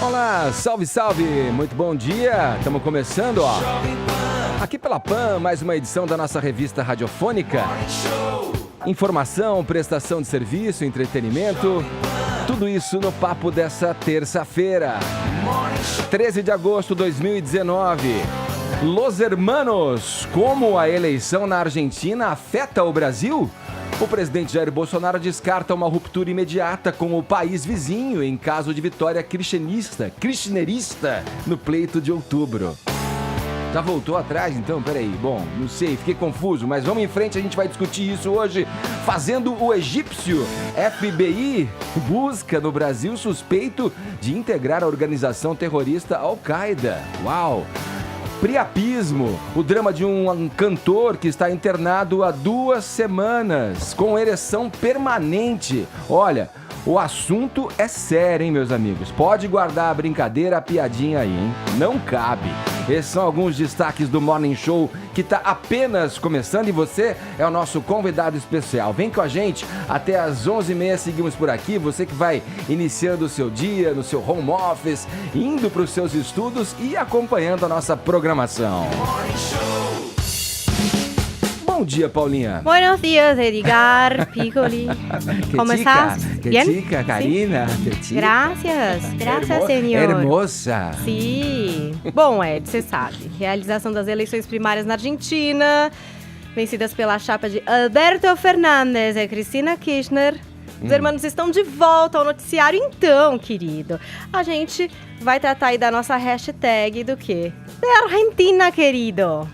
Olá, salve, salve, muito bom dia, estamos começando, ó, aqui pela PAN, mais uma edição da nossa revista radiofônica, informação, prestação de serviço, entretenimento, tudo isso no papo dessa terça-feira, 13 de agosto de 2019, Los Hermanos, como a eleição na Argentina afeta o Brasil? O presidente Jair Bolsonaro descarta uma ruptura imediata com o país vizinho em caso de vitória kirchnerista no pleito de outubro. Já voltou atrás então? Peraí, bom, não sei, fiquei confuso, mas vamos em frente, a gente vai discutir isso hoje, fazendo o egípcio. FBI busca no Brasil suspeito de integrar a organização terrorista Al-Qaeda. Uau! Priapismo, o drama de um cantor que está internado há 2 semanas, com ereção permanente. Olha, o assunto é sério, hein, meus amigos? Pode guardar a brincadeira, a piadinha aí, hein? Não cabe. Esses são alguns destaques do Morning Show que está apenas começando e você é o nosso convidado especial. Vem com a gente até às 11h30, seguimos por aqui. Você que vai iniciando o seu dia no seu home office, indo para os seus estudos e acompanhando a nossa programação. Bom dia, Paulinha. Buenos días, Edgar, Piccoli. ¿Cómo estás? Que Bien? chica, Karina. Sí. Que chica. Gracias, senhor. Hermosa. Sim. Bom, Ed, você sabe. Realização das eleições primárias na Argentina, vencidas pela chapa de Alberto Fernandes e Cristina Kirchner. Os hermanos estão de volta ao noticiário, então, querido. A gente vai tratar aí da nossa hashtag do quê? Da Argentina, querido.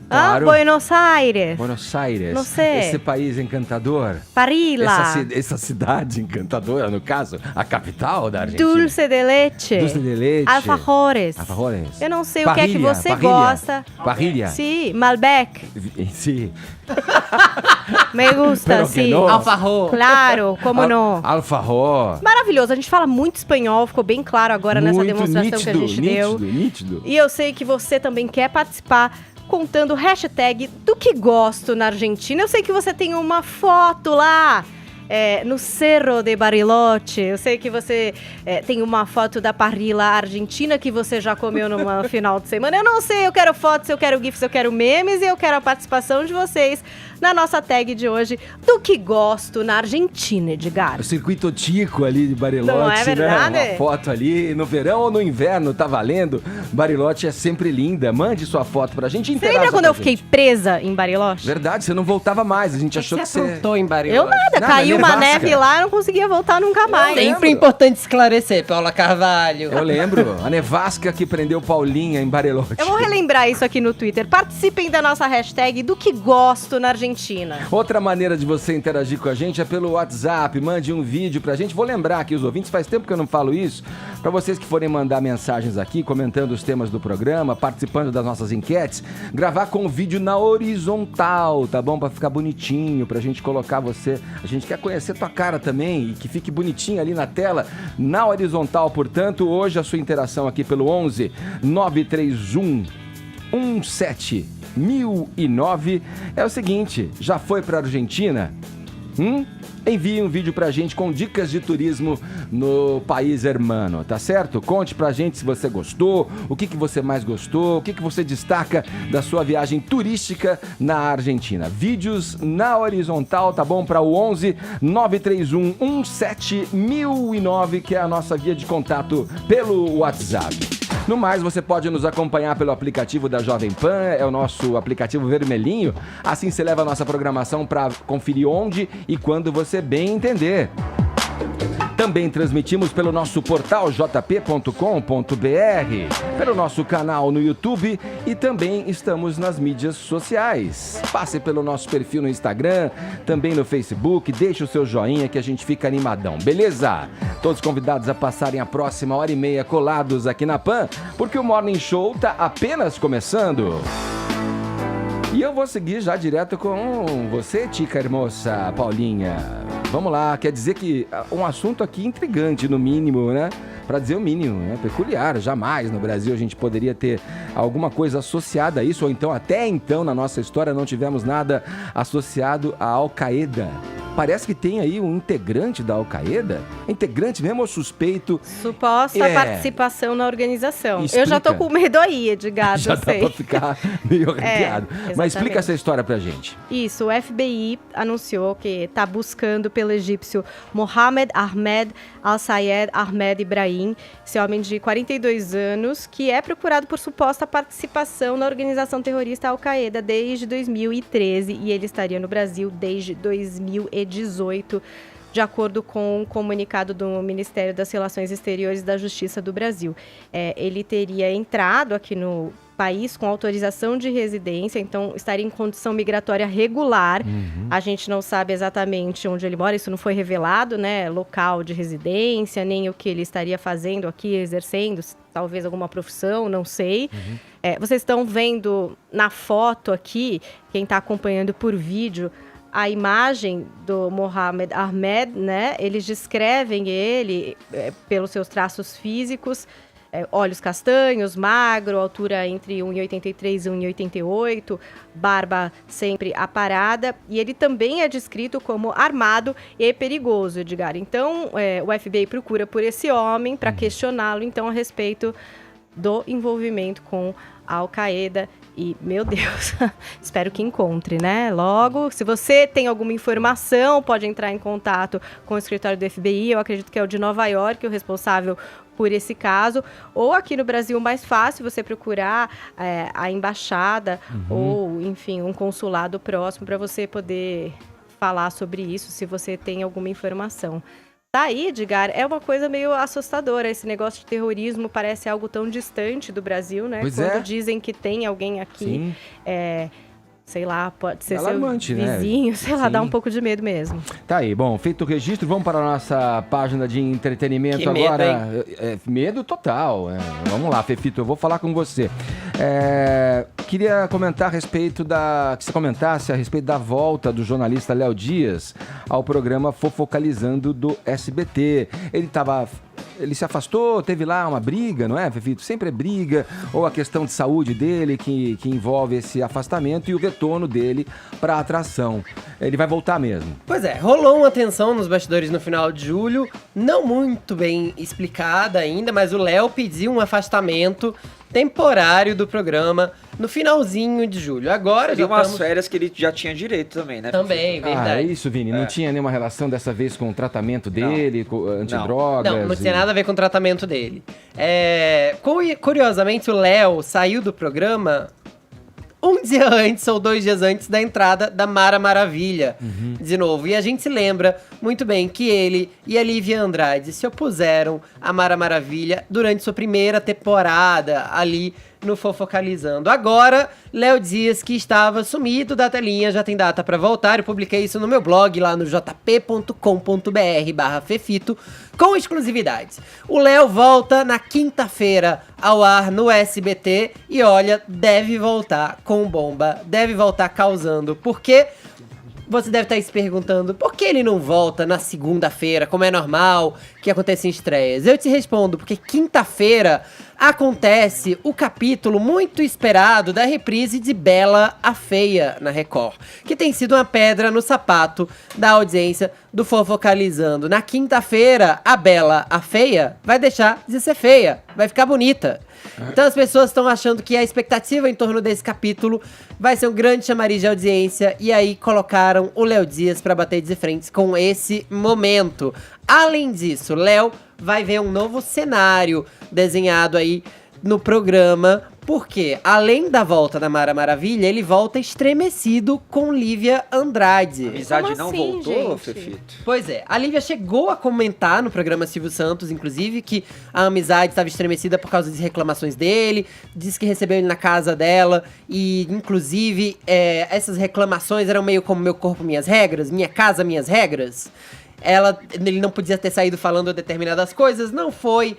Claro. Buenos Aires. Buenos Aires. Não sei. Esse país encantador. Parilla. Essa cidade encantadora, no caso, a capital da Argentina. Dulce de leite. Dulce de leite. Alfajores. Alfajores. Eu não sei Parrilha, o que é que você parrilha. gosta. Parrilha. Sim, Malbec. Sim. Me gusta, Pero que sim. no. Alfajor. Claro, como não. Alfajor. Maravilhoso, a gente fala muito espanhol, ficou bem claro agora nessa Muito demonstração que a gente deu. nítido. E eu sei que você também quer participar contando hashtag do que gosto na Argentina. Eu sei que você tem uma foto lá no Cerro de Bariloche. Eu sei que você tem uma foto da parrilla argentina que você já comeu no final de semana. Eu não sei, eu quero fotos, eu quero gifs, eu quero memes e eu quero a participação de vocês na nossa tag de hoje do que gosto na Argentina, Edgar. O circuito Tico ali de Bariloche, Não é verdade? né? Uma foto ali, no verão ou no inverno, tá valendo. Bariloche é sempre linda. Mande sua foto pra gente. Você lembra quando eu fiquei presa em Bariloche? Verdade, você não voltava mais. A gente achou que você... aprontou em Bariloche? Eu nada, caiu uma nevasca. neve lá, eu não conseguia voltar nunca mais. Sempre importante esclarecer, Paula Carvalho. Eu lembro, a nevasca que prendeu Paulinha em Bariloche. Eu vou relembrar isso aqui no Twitter. Participem da nossa hashtag do que gosto na Argentina. Outra maneira de você interagir com a gente é pelo WhatsApp. Mande um vídeo pra gente. Vou lembrar aqui os ouvintes, faz tempo que eu não falo isso. Pra vocês que forem mandar mensagens aqui, comentando os temas do programa, participando das nossas enquetes, gravar com o vídeo na horizontal, tá bom? Pra ficar bonitinho, pra gente colocar você. A gente quer conhecer tua cara também e que fique bonitinho ali na tela, na horizontal. Portanto, hoje a sua interação aqui pelo 11 931 17 1009 é o seguinte: já foi pra Argentina? Envie um vídeo pra gente com dicas de turismo no país hermano, tá certo? Conte pra gente se você gostou, o que você mais gostou, o que você destaca da sua viagem turística na Argentina. Vídeos na horizontal, tá bom? Para o 11 931 17 1009, que é a nossa via de contato pelo WhatsApp. No mais, você pode nos acompanhar pelo aplicativo da Jovem Pan, é o nosso aplicativo vermelhinho. Assim você leva a nossa programação para conferir onde e quando você bem entender. Também transmitimos pelo nosso portal jp.com.br, pelo nosso canal no YouTube e também estamos nas mídias sociais. Passe pelo nosso perfil no Instagram, também no Facebook, deixe o seu joinha que a gente fica animadão, beleza? Todos convidados a passarem a próxima 1h30 colados aqui na PAN, porque o Morning Show tá apenas começando. E eu vou seguir já direto com você, Tica Hermosa, Paulinha. Vamos lá, quer dizer que um assunto aqui intrigante, no mínimo, né? Para dizer o mínimo, né? Peculiar. Jamais no Brasil a gente poderia ter alguma coisa associada a isso, ou então, até então, na nossa história, não tivemos nada associado a Al-Qaeda. parece que tem aí um integrante da Al-Qaeda. Integrante mesmo ou suspeito? Suposta participação na organização. Explica. Eu já tô com medo aí, Edgar, Já eu dá sei. pra ficar meio arrepiado. Mas exatamente. explica essa história pra gente. Isso, o FBI anunciou que está buscando pelo egípcio Mohamed Ahmed Al-Sayed Ahmed Ibrahim, esse homem de 42 anos, que é procurado por suposta participação na organização terrorista Al-Qaeda desde 2013 e ele estaria no Brasil desde 2018, de acordo com um comunicado do Ministério das Relações Exteriores e da Justiça do Brasil. Ele teria entrado aqui no país com autorização de residência, então estaria em condição migratória regular. A gente não sabe exatamente onde ele mora, isso não foi revelado, né? Local de residência, nem o que ele estaria fazendo aqui, exercendo, talvez alguma profissão, não sei. Vocês estão vendo na foto aqui, quem está acompanhando por vídeo, a imagem do Mohamed Ahmed, né? Eles descrevem ele pelos seus traços físicos, olhos castanhos, magro, altura entre 1,83 e 1,88, barba sempre aparada, e ele também é descrito como armado e perigoso, Edgar. Então, o FBI procura por esse homem para questioná-lo, então, a respeito do envolvimento com a Al-Qaeda. E, meu Deus, espero que encontre, né? Logo, se você tem alguma informação, pode entrar em contato com o escritório do FBI. Eu acredito que é o de Nova York, o responsável por esse caso. Ou aqui no Brasil, mais fácil você procurar a embaixada ou, enfim, um consulado próximo para você poder falar sobre isso, se você tem alguma informação. Daí, Edgar, é uma coisa meio assustadora. Esse negócio de terrorismo parece algo tão distante do Brasil, né? Pois Quando dizem que tem alguém aqui, sei lá, pode ser alarmante, seu vizinho, né? sei lá, dá um pouco de medo mesmo. Tá aí, bom, feito o registro, vamos para a nossa página de entretenimento Que agora. Medo total. Vamos lá, Fefito, eu vou falar com você. Queria comentar a respeito que você comentasse a respeito da volta do jornalista Léo Dias ao programa Fofocalizando do SBT. Ele se afastou, teve lá uma briga, não é, Fefito? Sempre é briga, ou a questão de saúde dele que envolve esse afastamento e o retorno dele para a atração. Ele vai voltar mesmo. Pois é, rolou uma tensão nos bastidores no final de julho, não muito bem explicada ainda, mas o Léo pediu um afastamento temporário do programa no finalzinho de julho. Agora Seria já umas estamos... férias que ele já tinha direito também, né? Também, verdade. É isso, Vini. Não tinha nenhuma relação dessa vez com o tratamento dele, com antidrogas? Não tinha nada a ver com o tratamento dele. Curiosamente, o Léo saiu do programa um dia antes ou 2 dias antes da entrada da Mara Maravilha, de novo. E a gente se lembra muito bem que ele e a Lívia Andrade se opuseram à Mara Maravilha durante sua primeira temporada ali no Fofocalizando. Agora, Léo Dias, que estava sumido da telinha, já tem data para voltar. Eu publiquei isso no meu blog, lá no jp.com.br/Fefito, com exclusividades. O Léo volta na quinta-feira ao ar no SBT e, olha, deve voltar com bomba, deve voltar causando, porque... Você deve estar se perguntando por que ele não volta na segunda-feira, como é normal que acontece em estreias. Eu te respondo, porque quinta-feira acontece o capítulo muito esperado da reprise de Bela a Feia na Record, que tem sido uma pedra no sapato da audiência do Fofocalizando. Na quinta-feira, a Bela a Feia vai deixar de ser feia, vai ficar bonita. Então as pessoas estão achando que a expectativa em torno desse capítulo vai ser um grande chamariz de audiência, e aí colocaram o Léo Dias para bater de frente com esse momento. Além disso, Léo vai ver um novo cenário desenhado aí no programa, porque além da volta da Mara Maravilha, ele volta estremecido com Lívia Andrade. A amizade Como não assim, voltou, gente? Fefito? Pois é, a Lívia chegou a comentar no programa Silvio Santos, inclusive, que a amizade estava estremecida por causa de reclamações dele, disse que recebeu ele na casa dela, e inclusive essas reclamações eram meio como meu corpo, minhas regras, minha casa, minhas regras. Ele não podia ter saído falando determinadas coisas, não foi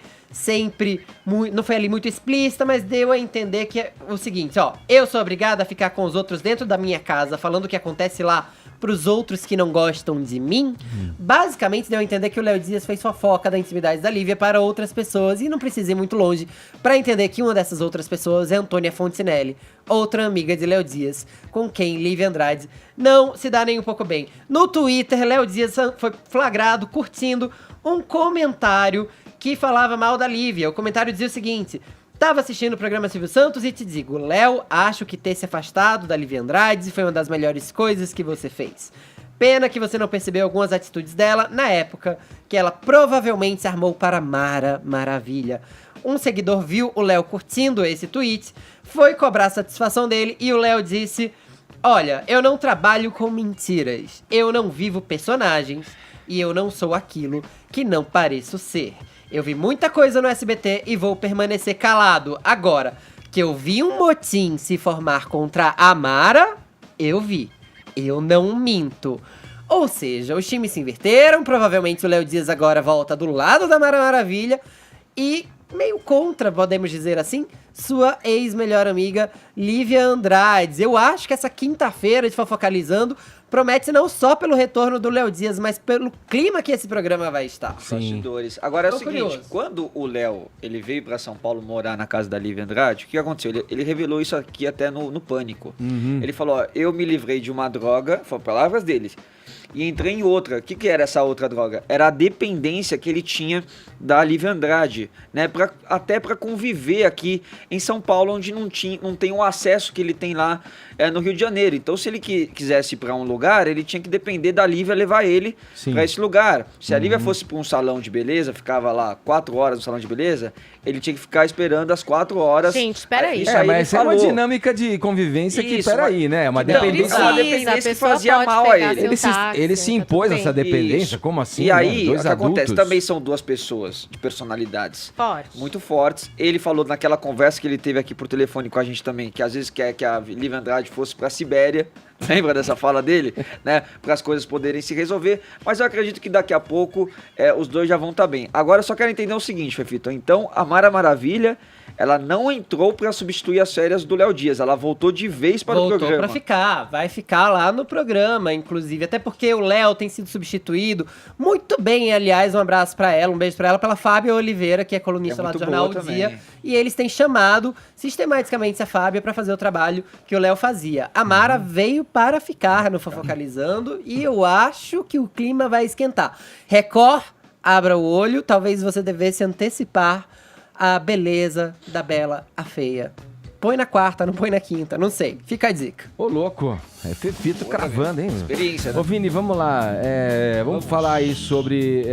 ali muito explícita, mas deu a entender que é o seguinte, ó, eu sou obrigada a ficar com os outros dentro da minha casa, falando o que acontece lá pros outros que não gostam de mim, basicamente deu a entender que o Léo Dias fez fofoca da intimidade da Lívia para outras pessoas, e não precisei ir muito longe pra entender que uma dessas outras pessoas é Antônia Fontinelli, outra amiga de Léo Dias, com quem Lívia Andrade não se dá nem um pouco bem. No Twitter, Léo Dias foi flagrado curtindo um comentário que falava mal da Lívia. O comentário dizia o seguinte: tava assistindo o programa Silvio Santos e te digo, Léo, acho que ter se afastado da Lívia Andrade foi uma das melhores coisas que você fez. Pena que você não percebeu algumas atitudes dela na época que ela provavelmente se armou para Mara Maravilha. Um seguidor viu o Léo curtindo esse tweet, foi cobrar a satisfação dele e o Léo disse: olha, eu não trabalho com mentiras, eu não vivo personagens e eu não sou aquilo que não pareço ser. Eu vi muita coisa no SBT e vou permanecer calado. Agora, que eu vi um motim se formar contra a Mara, eu vi. Eu não minto. Ou seja, os times se inverteram, provavelmente o Léo Dias agora volta do lado da Mara Maravilha e meio contra, podemos dizer assim, sua ex-melhor amiga Lívia Andrade. Eu acho que essa quinta-feira de Fofocalizando promete não só pelo retorno do Léo Dias, mas pelo clima que esse programa vai estar. Bastidores. Agora é o Tô seguinte, curioso. quando o Léo ele veio pra São Paulo morar na casa da Lívia Andrade, o que aconteceu? Ele revelou isso aqui até no Pânico. Ele falou, ó, eu me livrei de uma droga, foram palavras dele, e entrei em outra. O que era essa outra droga? Era a dependência que ele tinha da Lívia Andrade, né? Até para conviver aqui em São Paulo, onde não tem o acesso que ele tem lá no Rio de Janeiro. Então, se ele quisesse ir para um lugar, ele tinha que depender da Lívia levar ele para esse lugar. Se a Lívia fosse para um salão de beleza, ficava lá 4 horas no salão de beleza, ele tinha que ficar esperando as 4 horas. Gente, espera aí. Isso aí mas ele é uma falou. dinâmica de convivência que, Isso, peraí, né? É uma Não, dependência. é uma Precisa, dependência a que pessoa fazia pode mal a pegar ele. seu táxi, Ele se tá impôs tudo essa bem. dependência? Isso. Como assim? E aí, né? o Dois que acontece? adultos. Também são duas pessoas de personalidades Forte. muito fortes. Ele falou naquela conversa que ele teve aqui por telefone com a gente também, que às vezes quer que a Lívia Andrade fosse pra Sibéria. Lembra dessa fala dele? Né? Para as coisas poderem se resolver. Mas eu acredito que daqui a pouco os dois já vão estar bem. Agora eu só quero entender o seguinte, Fefito. Então, a Mara Maravilha, ela não entrou para substituir as férias do Léo Dias. Ela voltou de vez para o Voltou programa. pra ficar, vai ficar lá no programa, inclusive. Até porque o Léo tem sido substituído muito bem, aliás, um abraço pra ela, um beijo pra ela, pela Fábia Oliveira, que é colunista É lá do muito Jornal boa O Dia. também. E eles têm chamado sistematicamente a Fábia pra fazer o trabalho que o Léo fazia. A Mara veio para ficar no Fofocalizando e eu acho que o clima vai esquentar. Record, abra o olho, talvez você devesse antecipar a beleza da Bela a Feia. Põe na quarta, não põe na quinta, não sei. Fica a dica. Ô, louco. É Fefito cravando, hein? Experiência, né? Ô, Vini, vamos lá. Vamos falar aí sobre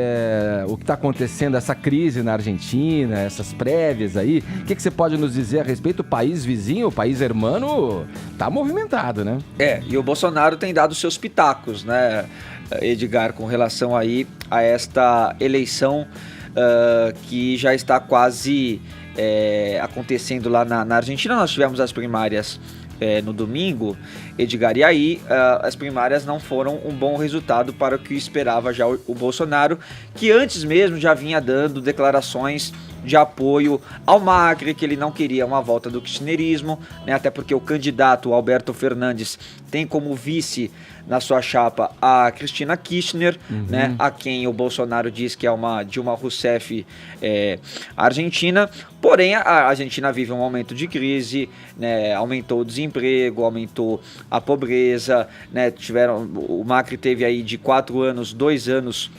o que está acontecendo, essa crise na Argentina, essas prévias aí. O que você pode nos dizer a respeito? O país vizinho, o país hermano, tá movimentado, né? E o Bolsonaro tem dado seus pitacos, né, Edgar, com relação aí a esta eleição que já está quase acontecendo lá na Argentina. Nós tivemos as primárias no domingo, Edgar, e aí as primárias não foram um bom resultado para o que esperava já o Bolsonaro, que antes mesmo já vinha dando declarações de apoio ao Macri, que ele não queria uma volta do kirchnerismo, né, até porque o candidato Alberto Fernandes tem como vice na sua chapa a Cristina Kirchner, né, a quem o Bolsonaro diz que é uma Dilma Rousseff argentina. Porém, a Argentina vive um momento de crise, né, aumentou o desemprego, aumentou a pobreza, né, o Macri teve aí de 4 anos, 2 anos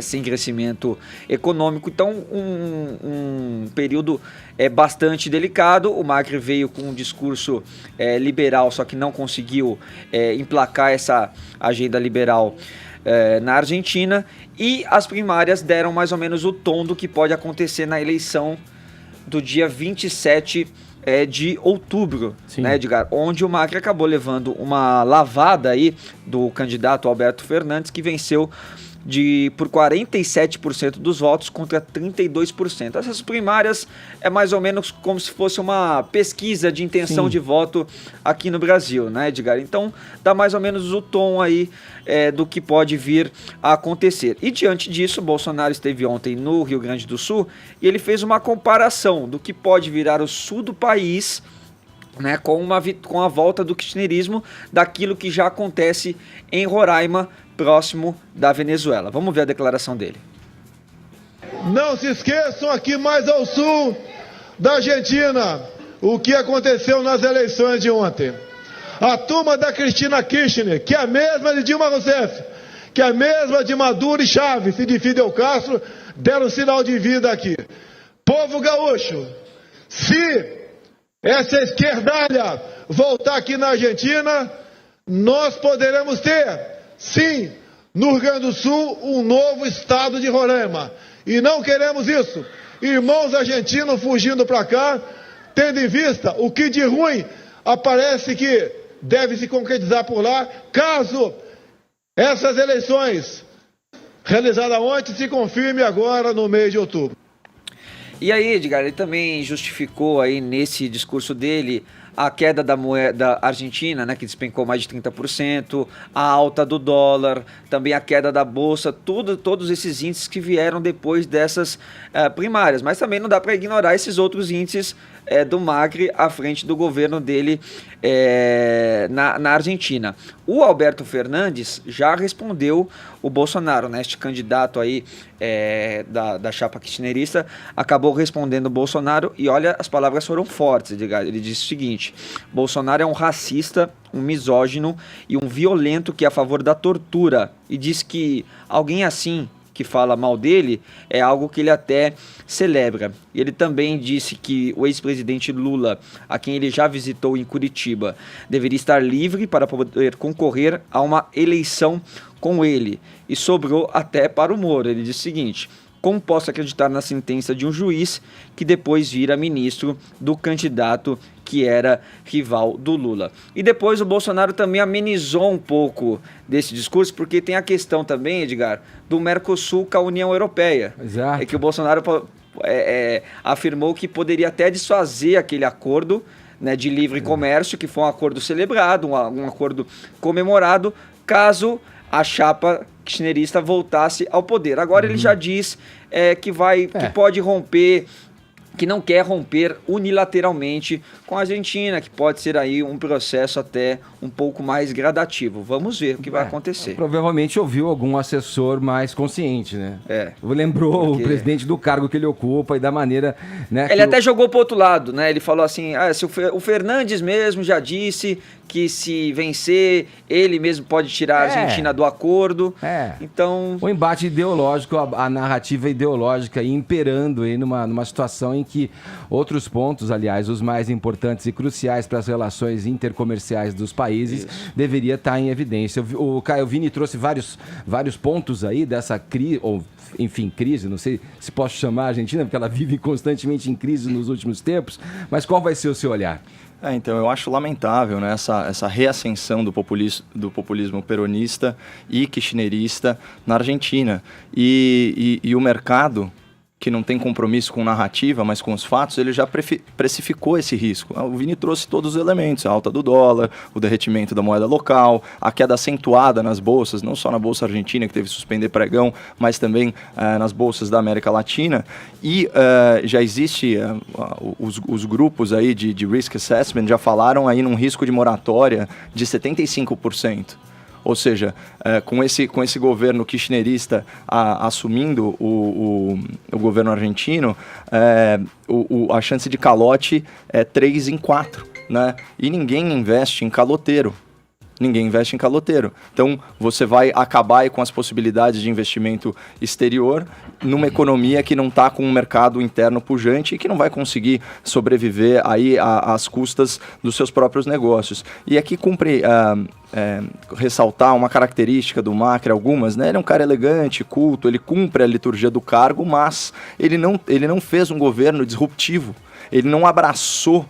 sem crescimento econômico, então um período bastante delicado. O Macri veio com um discurso liberal, só que não conseguiu emplacar essa agenda liberal na Argentina, e as primárias deram mais ou menos o tom do que pode acontecer na eleição do dia 27 de outubro, né, Edgar? Onde o Macri acabou levando uma lavada aí do candidato Alberto Fernandes, que venceu por 47% dos votos contra 32%. Essas primárias é mais ou menos como se fosse uma pesquisa de intenção de voto aqui no Brasil, né, Edgar? Então, dá mais ou menos o tom aí do que pode vir a acontecer. E diante disso, o Bolsonaro esteve ontem no Rio Grande do Sul e ele fez uma comparação do que pode virar o sul do país né, com a volta do kirchnerismo, daquilo que já acontece em Roraima, próximo da Venezuela. Vamos ver a declaração dele. Não se esqueçam aqui mais ao sul da Argentina, o que aconteceu nas eleições de ontem. A turma da Cristina Kirchner, que é a mesma de Dilma Rousseff, que é a mesma de Maduro e Chaves e de Fidel Castro, deram sinal de vida aqui. Povo gaúcho, se essa esquerdalha voltar aqui na Argentina, nós poderemos ter, sim, no Rio Grande do Sul, um novo estado de Roraima. E não queremos isso. Irmãos argentinos fugindo para cá, tendo em vista o que de ruim aparece que deve se concretizar por lá, caso essas eleições realizadas ontem se confirme agora no mês de outubro. E aí, Edgar, ele também justificou aí nesse discurso dele a queda da moeda argentina, né, que despencou mais de 30%, a alta do dólar, também a queda da bolsa, todos esses índices que vieram depois dessas primárias. Mas também não dá para ignorar esses outros índices do Macri à frente do governo dele na Argentina. O Alberto Fernandes já respondeu o Bolsonaro, né? Este candidato aí da chapa kirchnerista acabou respondendo o Bolsonaro e olha, as palavras foram fortes, Edgar. Ele disse o seguinte: Bolsonaro é um racista, um misógino e um violento que é a favor da tortura, e diz que alguém assim que fala mal dele é algo que ele até celebra. E ele também disse que o ex-presidente Lula, a quem ele já visitou em Curitiba, deveria estar livre para poder concorrer a uma eleição com ele. E sobrou até para o Moro. Ele disse o seguinte: como posso acreditar na sentença de um juiz que depois vira ministro do candidato que era rival do Lula? E depois o Bolsonaro também amenizou um pouco desse discurso, porque tem a questão também, Edgar, do Mercosul com a União Europeia. Exato. É que o Bolsonaro afirmou que poderia até desfazer aquele acordo, né, de livre comércio, que foi um acordo celebrado, um acordo comemorado, caso a chapa kirchnerista voltasse ao poder. Agora ele já diz que pode romper, que não quer romper unilateralmente com a Argentina, que pode ser aí um processo até um pouco mais gradativo. Vamos ver o que vai acontecer. Provavelmente ouviu algum assessor mais consciente, né? Lembrou o presidente do cargo que ele ocupa e da maneira, né? Ele até jogou pro outro lado, né? Ele falou assim, se o Fernandes mesmo já disse que se vencer, ele mesmo pode tirar a Argentina do acordo. Então, o embate ideológico, a narrativa ideológica aí imperando aí numa situação em que outros pontos, aliás, os mais importantes e cruciais para as relações intercomerciais dos países, deveria estar em evidência. O Caio Vini trouxe vários pontos aí dessa crise, ou enfim, crise, não sei se posso chamar a Argentina, porque ela vive constantemente em crise nos últimos tempos, mas qual vai ser o seu olhar? Então, eu acho lamentável, né, essa reascensão do populismo peronista e kirchnerista na Argentina. E o mercado, que não tem compromisso com narrativa, mas com os fatos, ele já precificou esse risco. O Vini trouxe todos os elementos: a alta do dólar, o derretimento da moeda local, a queda acentuada nas bolsas, não só na Bolsa Argentina, que teve que suspender pregão, mas também nas bolsas da América Latina. E já existe, os grupos aí de Risk Assessment já falaram aí num risco de moratória de 75%. Ou seja, com esse governo kirchnerista assumindo o governo argentino, a chance de calote é 3 em 4, né? E ninguém investe em caloteiro. Então, você vai acabar aí com as possibilidades de investimento exterior numa economia que não está com um mercado interno pujante e que não vai conseguir sobreviver aí às custas dos seus próprios negócios. E aqui cumpre ressaltar uma característica do Macri, algumas, né? Ele é um cara elegante, culto, ele cumpre a liturgia do cargo, mas ele não fez um governo disruptivo, ele não abraçou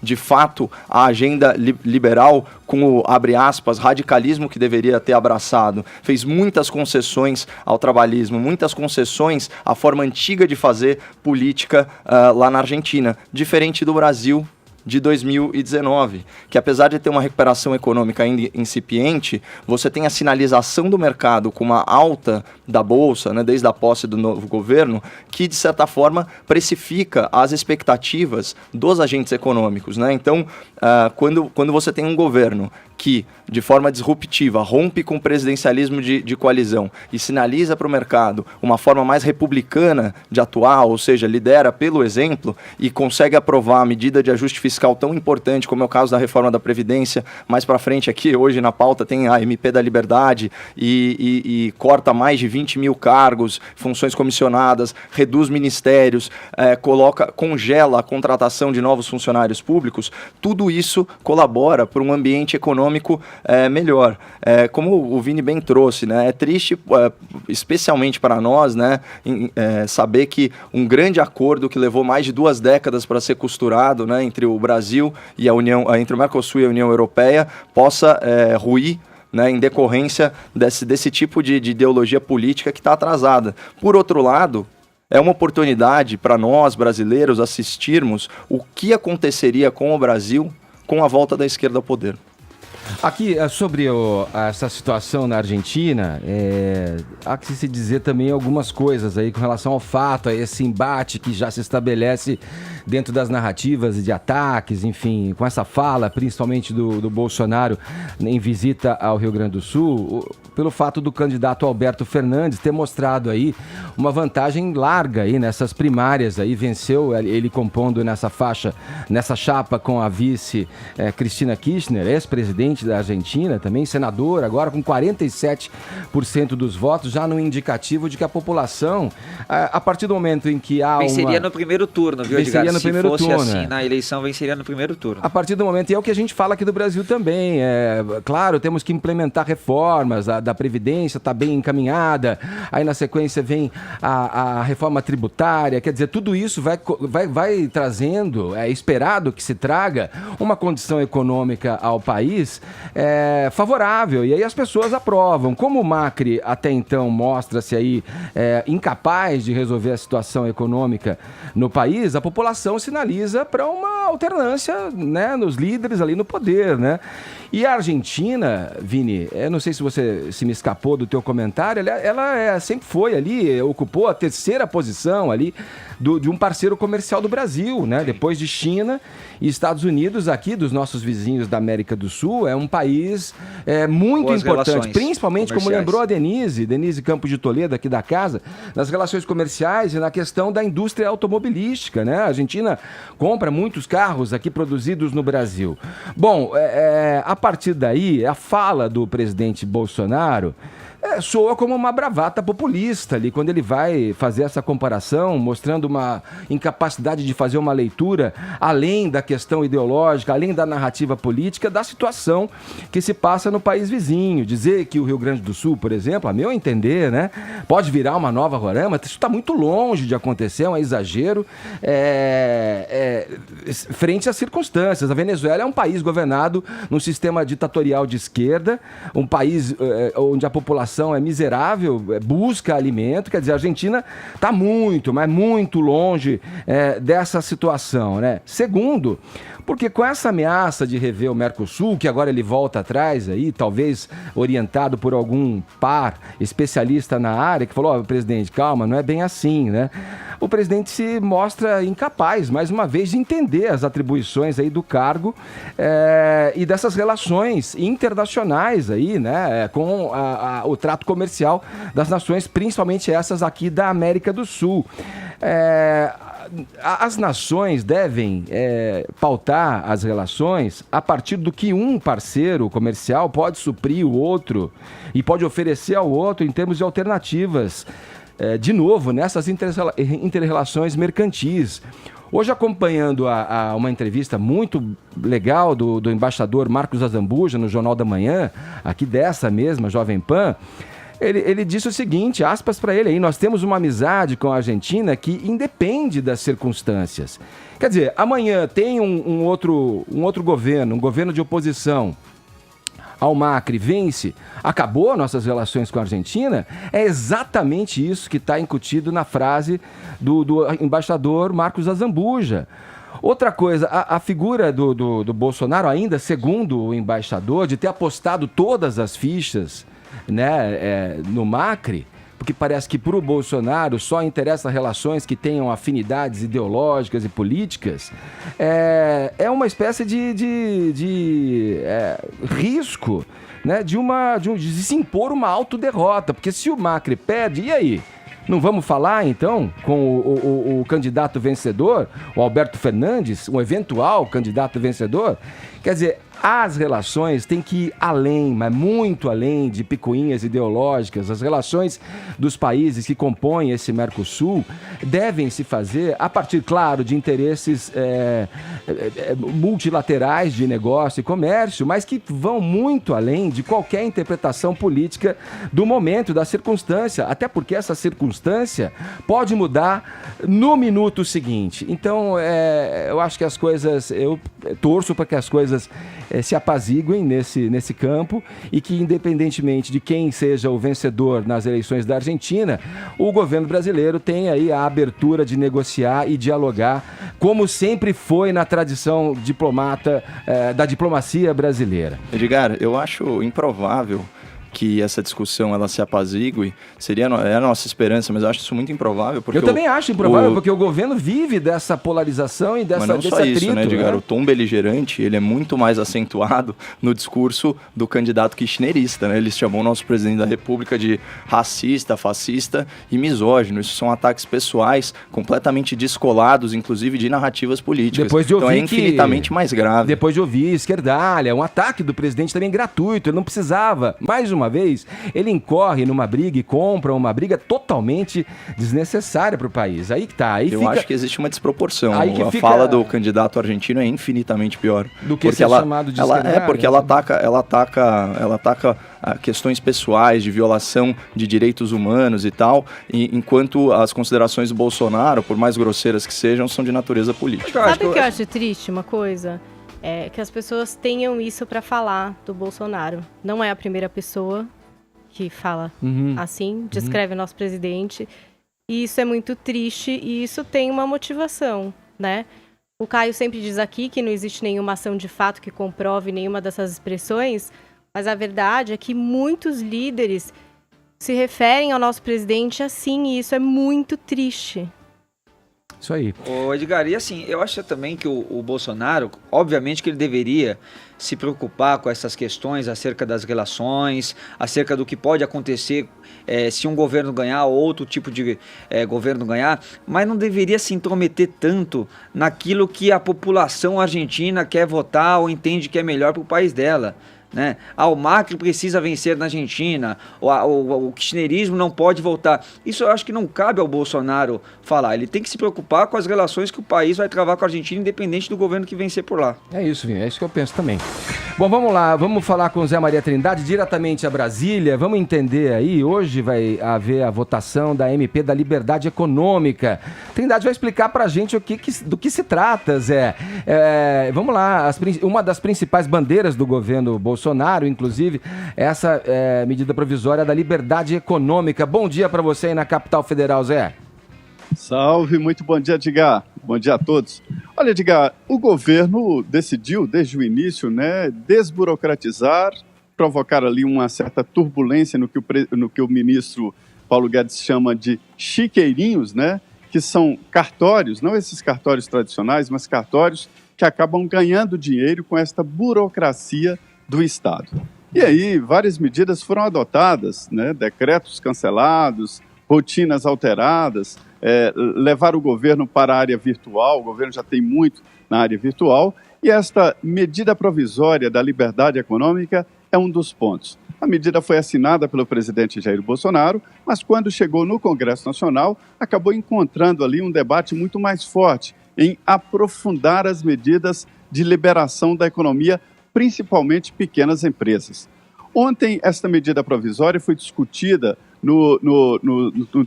de fato a agenda liberal com o, abre aspas, radicalismo que deveria ter abraçado. Fez muitas concessões ao trabalhismo, muitas concessões à forma antiga de fazer política lá na Argentina. Diferente do Brasil, de 2019, que apesar de ter uma recuperação econômica ainda incipiente, você tem a sinalização do mercado com uma alta da Bolsa, né, desde a posse do novo governo, que de certa forma precifica as expectativas dos agentes econômicos, né? Então, quando você tem um governo que, de forma disruptiva, rompe com o presidencialismo de coalizão e sinaliza para o mercado uma forma mais republicana de atuar, ou seja, lidera pelo exemplo e consegue aprovar a medida de ajuste fiscal tão importante como é o caso da reforma da Previdência, mais para frente aqui, hoje na pauta tem a MP da Liberdade e corta mais de 20 mil cargos, funções comissionadas, reduz ministérios, congela a contratação de novos funcionários públicos, tudo isso colabora para um ambiente econômico melhor. Como o Vini bem trouxe, né, é triste, especialmente para nós, né, saber que um grande acordo que levou mais de 2 décadas para ser costurado, né, entre o Brasil e a União, entre o Mercosul e a União Europeia, possa ruir, né, em decorrência desse tipo de ideologia política que está atrasada. Por outro lado, é uma oportunidade para nós, brasileiros, assistirmos o que aconteceria com o Brasil com a volta da esquerda ao poder. Aqui, sobre essa situação na Argentina, há que se dizer também algumas coisas aí com relação ao fato, a esse embate que já se estabelece dentro das narrativas de ataques, enfim, com essa fala, principalmente do Bolsonaro em visita ao Rio Grande do Sul, pelo fato do candidato Alberto Fernandes ter mostrado aí uma vantagem larga aí nessas primárias aí, venceu ele compondo nessa chapa com a vice Cristina Kirchner, ex-presidente da Argentina, também senador, agora com 47% dos votos, já no indicativo de que a população, a partir do momento em que há venceria no primeiro turno, viu, Edgar? Venceria no primeiro turno. Se fosse assim, na eleição, venceria no primeiro turno. A partir do momento, e é o que a gente fala aqui do Brasil também, claro, temos que implementar reformas, da Previdência está bem encaminhada, aí na sequência vem a reforma tributária, quer dizer, tudo isso vai trazendo, é esperado que se traga uma condição econômica ao país favorável, e aí as pessoas aprovam. Como o Macri até então mostra-se aí incapaz de resolver a situação econômica no país, a população sinaliza para uma alternância, né, nos líderes ali no poder, né? E a Argentina, Vini, eu não sei se me escapou do teu comentário, ela sempre foi ali, ocupou a 3ª posição ali de um parceiro comercial do Brasil, né? Depois de China e Estados Unidos, aqui dos nossos vizinhos da América do Sul, é um país muito Boas importante, principalmente como comerciais. lembrou a Denise Campos de Toledo aqui da casa, nas relações comerciais e na questão da indústria automobilística, né? A Argentina compra muitos carros aqui produzidos no Brasil. Bom, a partir daí, a fala do presidente Bolsonaro soa como uma bravata populista ali, quando ele vai fazer essa comparação, mostrando uma incapacidade de fazer uma leitura além da questão ideológica, além da narrativa política, da situação que se passa no país vizinho. Dizer que o Rio Grande do Sul, por exemplo, a meu entender, né, pode virar uma nova Roraima, isso está muito longe de acontecer, é um exagero frente às circunstâncias. A Venezuela é um país governado num sistema ditatorial de esquerda, um país onde a população é miserável, busca alimento, quer dizer, a Argentina está muito, mas muito longe dessa situação, né? Segundo, porque com essa ameaça de rever o Mercosul, que agora ele volta atrás aí, talvez orientado por algum par especialista na área, que falou, presidente, calma, não é bem assim, né? O presidente se mostra incapaz, mais uma vez, de entender as atribuições aí do cargo e dessas relações internacionais aí, né, com o trato comercial das nações, principalmente essas aqui da América do Sul. As nações devem pautar as relações a partir do que um parceiro comercial pode suprir o outro e pode oferecer ao outro em termos de alternativas. De novo, nessas inter-relações mercantis. Hoje, acompanhando uma entrevista muito legal do embaixador Marcos Azambuja no Jornal da Manhã, aqui dessa mesma Jovem Pan, ele disse o seguinte, aspas para ele aí, nós temos uma amizade com a Argentina que independe das circunstâncias. Quer dizer, amanhã tem um outro governo, um governo de oposição ao Macri, vence, acabou nossas relações com a Argentina, é exatamente isso que está incutido na frase do embaixador Marcos Azambuja. Outra coisa, a figura do Bolsonaro, ainda segundo o embaixador, de ter apostado todas as fichas, né, no Macri, porque parece que para o Bolsonaro só interessa relações que tenham afinidades ideológicas e políticas, é uma espécie de risco, né, de se impor uma autoderrota, porque se o Macri perde, e aí? Não vamos falar, então, com o candidato vencedor, o Alberto Fernandes, um eventual candidato vencedor? Quer dizer, as relações têm que ir além, mas muito além de picuinhas ideológicas. As relações dos países que compõem esse Mercosul devem se fazer a partir, claro, de interesses multilaterais de negócio e comércio, mas que vão muito além de qualquer interpretação política do momento, da circunstância, até porque essa circunstância pode mudar no minuto seguinte. Então, eu acho que as coisas, eu torço para que as coisas se apaziguem nesse campo e que, independentemente de quem seja o vencedor nas eleições da Argentina, o governo brasileiro tenha aí a abertura de negociar e dialogar, como sempre foi na tradição da diplomacia brasileira. Edgar, eu acho improvável que essa discussão ela se apazigue, é a nossa esperança, mas eu acho isso muito improvável. Porque eu também acho improvável, porque o governo vive dessa polarização e desse atrito. Mas não só isso, né, Edgar? O tom beligerante, ele é muito mais acentuado no discurso do candidato kirchnerista, né? Ele chamou o nosso presidente da República de racista, fascista e misógino. Isso são ataques pessoais, completamente descolados, inclusive de narrativas políticas. Depois de ouvir então é infinitamente mais grave. Depois de ouvir esquerdalha, um ataque do presidente também gratuito, ele não precisava. Mais uma vez, ele incorre numa briga e compra uma briga totalmente desnecessária para o país. Aí que tá. Eu acho que existe uma desproporção. A fala do candidato argentino é infinitamente pior. Do que ser chamado de esquerdalha. Porque ela ataca questões pessoais, de violação de direitos humanos e tal, enquanto as considerações do Bolsonaro, por mais grosseiras que sejam, são de natureza política. Sabe o que eu acho triste, uma coisa? É que as pessoas tenham isso para falar do Bolsonaro. Não é a primeira pessoa que fala assim, descreve o nosso presidente. E isso é muito triste e isso tem uma motivação, né? O Caio sempre diz aqui que não existe nenhuma ação de fato que comprove nenhuma dessas expressões, mas a verdade é que muitos líderes se referem ao nosso presidente assim, e isso é muito triste. Isso aí. Ô Edgar, e assim, eu acho também que o Bolsonaro, obviamente que ele deveria se preocupar com essas questões acerca das relações, acerca do que pode acontecer se um governo ganhar ou outro tipo de governo ganhar, mas não deveria se intrometer tanto naquilo que a população argentina quer votar ou entende que é melhor para o país dela. Né? O Macri precisa vencer na Argentina, o kirchnerismo não pode voltar. Isso eu acho que não cabe ao Bolsonaro falar. Ele tem que se preocupar com as relações que o país vai travar com a Argentina, independente do governo que vencer por lá. É isso, Vinho, é isso que eu penso também. Bom, vamos lá, vamos falar com o Zé Maria Trindade diretamente a Brasília. Vamos entender aí, hoje vai haver a votação da MP da Liberdade Econômica. Trindade vai explicar pra gente do que se trata, Zé. Vamos lá, uma das principais bandeiras do governo Bolsonaro, inclusive, essa medida provisória da liberdade econômica. Bom dia para você aí na capital federal, Zé. Salve, muito bom dia, Edgar. Bom dia a todos. Olha, Edgar, o governo decidiu desde o início, né, desburocratizar, provocar ali uma certa turbulência no que o ministro Paulo Guedes chama de chiqueirinhos, né, que são cartórios, não esses cartórios tradicionais, mas cartórios que acabam ganhando dinheiro com esta burocracia do Estado. E aí, várias medidas foram adotadas, né? Decretos cancelados, rotinas alteradas, levar o governo para a área virtual, o governo já tem muito na área virtual, e esta medida provisória da liberdade econômica é um dos pontos. A medida foi assinada pelo presidente Jair Bolsonaro, mas quando chegou no Congresso Nacional, acabou encontrando ali um debate muito mais forte em aprofundar as medidas de liberação da economia, principalmente pequenas empresas. Ontem, esta medida provisória foi discutida no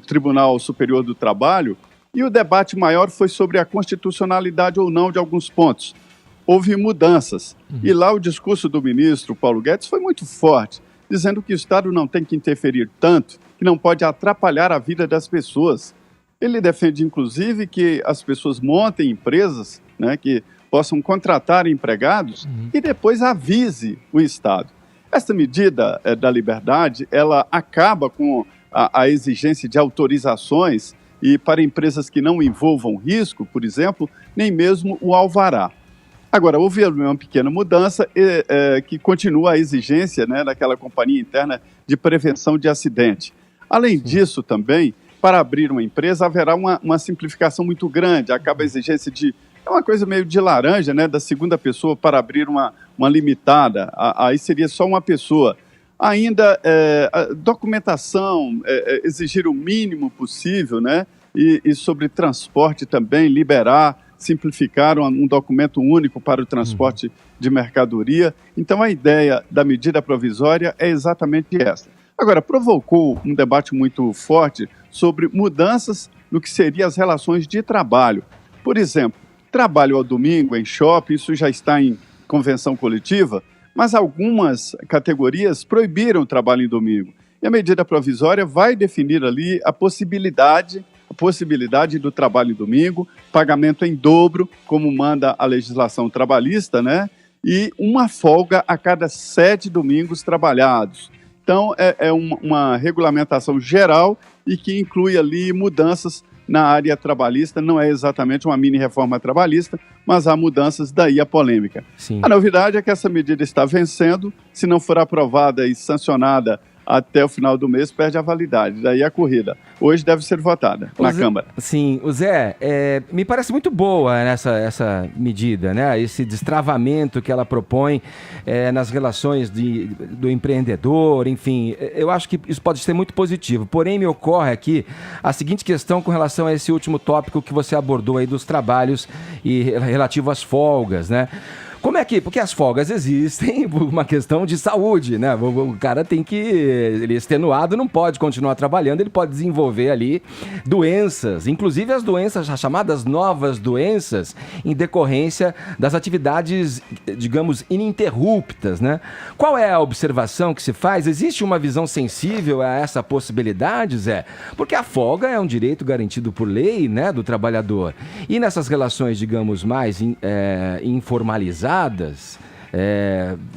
Tribunal Superior do Trabalho e o debate maior foi sobre a constitucionalidade ou não de alguns pontos. Houve mudanças e lá o discurso do ministro Paulo Guedes foi muito forte, dizendo que o Estado não tem que interferir tanto, que não pode atrapalhar a vida das pessoas. Ele defende, inclusive, que as pessoas montem empresas, né, que possam contratar empregados e depois avise o Estado. Esta medida da liberdade, ela acaba com a exigência de autorizações e para empresas que não envolvam risco, por exemplo, nem mesmo o alvará. Agora, houve uma pequena mudança que continua a exigência, né, daquela companhia interna de prevenção de acidente. Além disso, também, para abrir uma empresa, haverá uma simplificação muito grande. Acaba a exigência de... É uma coisa meio de laranja, né, da segunda pessoa para abrir uma limitada. Aí seria só uma pessoa. Ainda documentação, exigir o mínimo possível, né, e sobre transporte também, liberar, simplificar um documento único para o transporte de mercadoria. Então, a ideia da medida provisória é exatamente essa. Agora, provocou um debate muito forte sobre mudanças no que seriam as relações de trabalho. Por exemplo, trabalho ao domingo em shopping, isso já está em convenção coletiva, mas algumas categorias proibiram o trabalho em domingo. E a medida provisória vai definir ali a possibilidade do trabalho em domingo, pagamento em dobro, como manda a legislação trabalhista, né? E uma folga a cada 7 domingos trabalhados. Então, é uma regulamentação geral e que inclui ali mudanças na área trabalhista. Não é exatamente uma mini-reforma trabalhista, mas há mudanças, daí a polêmica. Sim. A novidade é que essa medida está vencendo. Se não for aprovada e sancionada até o final do mês, perde a validade. Daí a corrida. Hoje deve ser votada na Câmara. Sim, o Zé, me parece muito boa essa medida, né? Esse destravamento que ela propõe nas relações do empreendedor, enfim. Eu acho que isso pode ser muito positivo. Porém, me ocorre aqui a seguinte questão com relação a esse último tópico que você abordou aí dos trabalhos e relativo às folgas, né? Como é que... Porque as folgas existem por uma questão de saúde, né? O cara tem que... Ele extenuado não pode continuar trabalhando, ele pode desenvolver ali doenças, inclusive as doenças, as chamadas novas doenças, em decorrência das atividades, digamos, ininterruptas, né? Qual é a observação que se faz? Existe uma visão sensível a essa possibilidade, Zé? Porque a folga é um direito garantido por lei, né, do trabalhador. E nessas relações, digamos, mais informalizadas,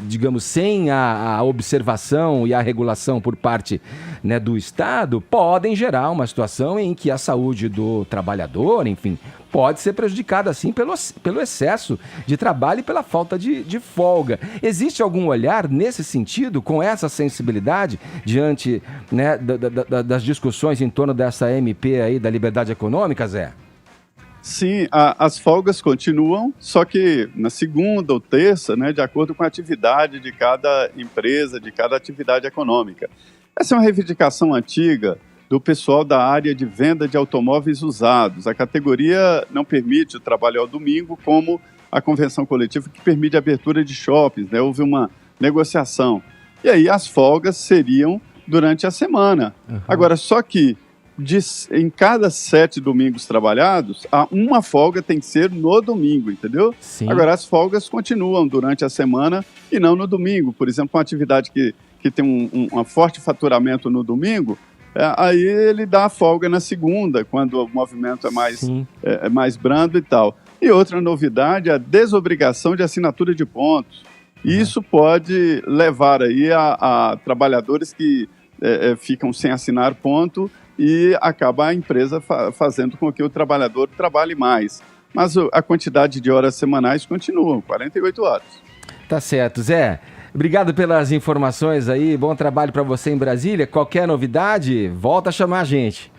digamos, sem a observação e a regulação por parte, né, do Estado, podem gerar uma situação em que a saúde do trabalhador, enfim, pode ser prejudicada, assim, pelo excesso de trabalho e pela falta de folga. Existe algum olhar nesse sentido, com essa sensibilidade, diante, né, das discussões em torno dessa MP aí da liberdade econômica, Zé? Sim, as folgas continuam, só que na segunda ou terça, né, de acordo com a atividade de cada empresa, de cada atividade econômica. Essa é uma reivindicação antiga do pessoal da área de venda de automóveis usados. A categoria não permite o trabalho ao domingo, como a convenção coletiva que permite a abertura de shoppings, né? Houve uma negociação. E aí as folgas seriam durante a semana. Agora, só que em cada 7 domingos trabalhados, uma folga tem que ser no domingo, entendeu? Sim. Agora, as folgas continuam durante a semana e não no domingo. Por exemplo, uma atividade que tem um forte faturamento no domingo, aí ele dá a folga na segunda, quando o movimento é mais brando e tal. E outra novidade é a desobrigação de assinatura de pontos. Isso pode levar aí a trabalhadores que ficam sem assinar ponto e acaba a empresa fazendo com que o trabalhador trabalhe mais. Mas a quantidade de horas semanais continua, 48 horas. Tá certo, Zé. Obrigado pelas informações aí, bom trabalho para você em Brasília. Qualquer novidade, volta a chamar a gente.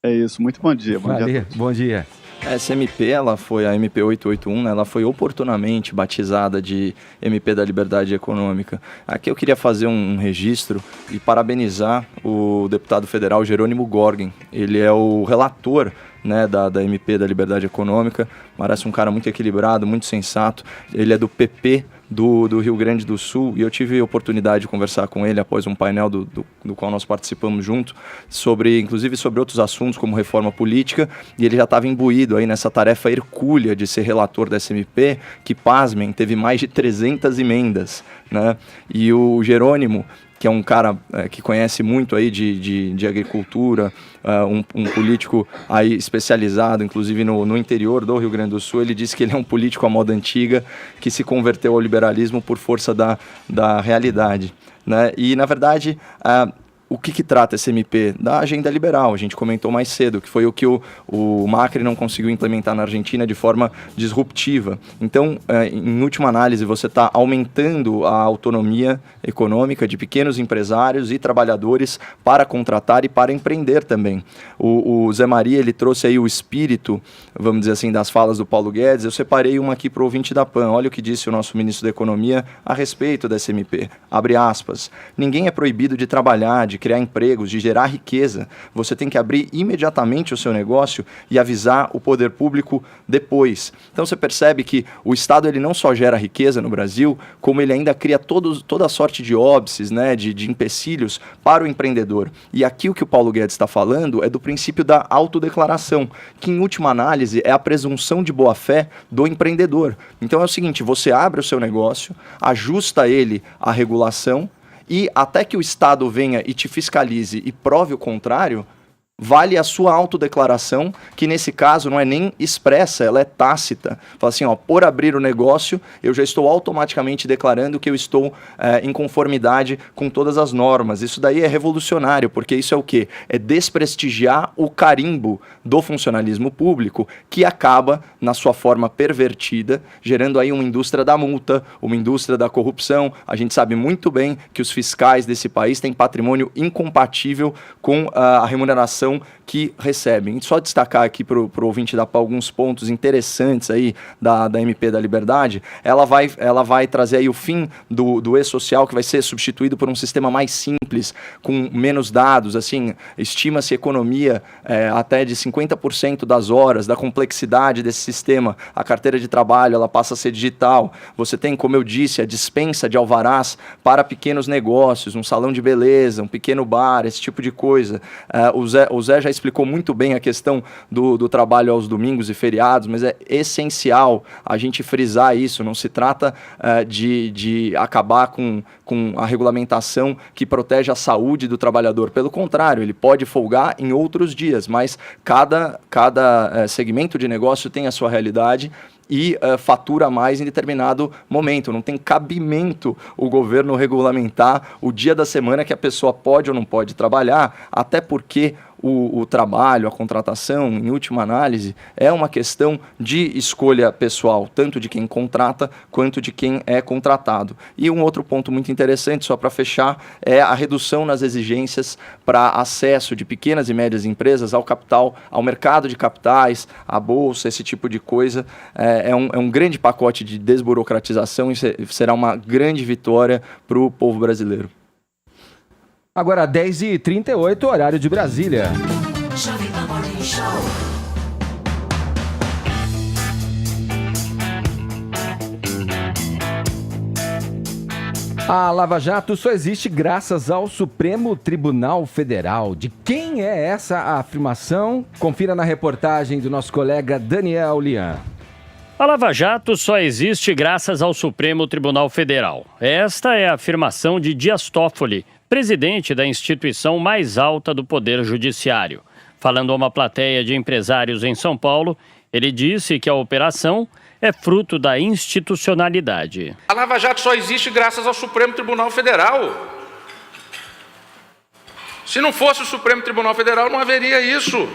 É isso, muito bom dia. Valeu, bom dia. Essa MP, ela foi a MP 881, né? Ela foi oportunamente batizada de MP da Liberdade Econômica. Aqui eu queria fazer um registro e parabenizar o deputado federal Jerônimo Gorgen. Ele é o relator, né, da MP da Liberdade Econômica. Parece um cara muito equilibrado, muito sensato. Ele é do PP do Rio Grande do Sul, e eu tive a oportunidade de conversar com ele após um painel do qual nós participamos junto, inclusive sobre outros assuntos como reforma política, e ele já estava imbuído aí nessa tarefa hercúlea de ser relator da SMP, que, pasmem, teve mais de 300 emendas, né? E o Jerônimo, que é um cara que conhece muito aí de agricultura, um político aí especializado, inclusive no interior do Rio Grande do Sul. Ele disse que ele é um político à moda antiga, que se converteu ao liberalismo por força da realidade, né? E, na verdade, o que trata esse MP? Da agenda liberal, a gente comentou mais cedo, que foi o que o Macri não conseguiu implementar na Argentina de forma disruptiva. Então, em última análise, você está aumentando a autonomia econômica de pequenos empresários e trabalhadores para contratar e para empreender também. O Zé Maria, ele trouxe aí o espírito, vamos dizer assim, das falas do Paulo Guedes. Eu separei uma aqui para o ouvinte da PAN. Olha o que disse o nosso ministro da Economia a respeito dessa MP. Abre aspas. Ninguém é proibido de trabalhar, de criar empregos, de gerar riqueza. Você tem que abrir imediatamente o seu negócio e avisar o poder público depois. Então você percebe que o Estado ele não só gera riqueza no Brasil, como ele ainda cria toda a sorte de óbices, né, de empecilhos para o empreendedor. E aqui o que o Paulo Guedes está falando é do princípio da autodeclaração, que em última análise é a presunção de boa-fé do empreendedor. Então é o seguinte, você abre o seu negócio, ajusta ele à regulação, e até que o Estado venha e te fiscalize e prove o contrário, vale a sua autodeclaração, que nesse caso não é nem expressa, ela é tácita. Fala assim, por abrir o negócio, eu já estou automaticamente declarando que eu estou em conformidade com todas as normas. Isso daí é revolucionário, porque isso é o quê? É desprestigiar o carimbo do funcionalismo público, que acaba, na sua forma pervertida, gerando aí uma indústria da multa, uma indústria da corrupção. A gente sabe muito bem que os fiscais desse país têm patrimônio incompatível com a remuneração que recebem. Só destacar aqui para o ouvinte da PAN alguns pontos interessantes aí da MP da Liberdade. Ela vai trazer aí o fim do e-social, que vai ser substituído por um sistema mais simples, com menos dados. Assim, estima-se economia até de 50% das horas, da complexidade desse sistema. A carteira de trabalho ela passa a ser digital. Você tem, como eu disse, a dispensa de alvarás para pequenos negócios, um salão de beleza, um pequeno bar, esse tipo de coisa. O Zé já explicou muito bem a questão do trabalho aos domingos e feriados, mas é essencial a gente frisar isso. Não se trata de acabar com a regulamentação que protege a saúde do trabalhador. Pelo contrário, ele pode folgar em outros dias, mas cada segmento de negócio tem a sua realidade e fatura mais em determinado momento. Não tem cabimento o governo regulamentar o dia da semana que a pessoa pode ou não pode trabalhar, até porque o trabalho, a contratação, em última análise, é uma questão de escolha pessoal, tanto de quem contrata quanto de quem é contratado. E um outro ponto muito interessante, só para fechar, é a redução nas exigências para acesso de pequenas e médias empresas ao capital, ao mercado de capitais, à bolsa, esse tipo de coisa. É um grande pacote de desburocratização e será uma grande vitória para o povo brasileiro. Agora, 10h38, horário de Brasília. A Lava Jato só existe graças ao Supremo Tribunal Federal. De quem é essa afirmação? Confira na reportagem do nosso colega Daniel Lian. A Lava Jato só existe graças ao Supremo Tribunal Federal. Esta é a afirmação de Dias Toffoli, presidente da instituição mais alta do Poder Judiciário. Falando a uma plateia de empresários em São Paulo, ele disse que a operação é fruto da institucionalidade. A Lava Jato só existe graças ao Supremo Tribunal Federal. Se não fosse o Supremo Tribunal Federal, não haveria isso.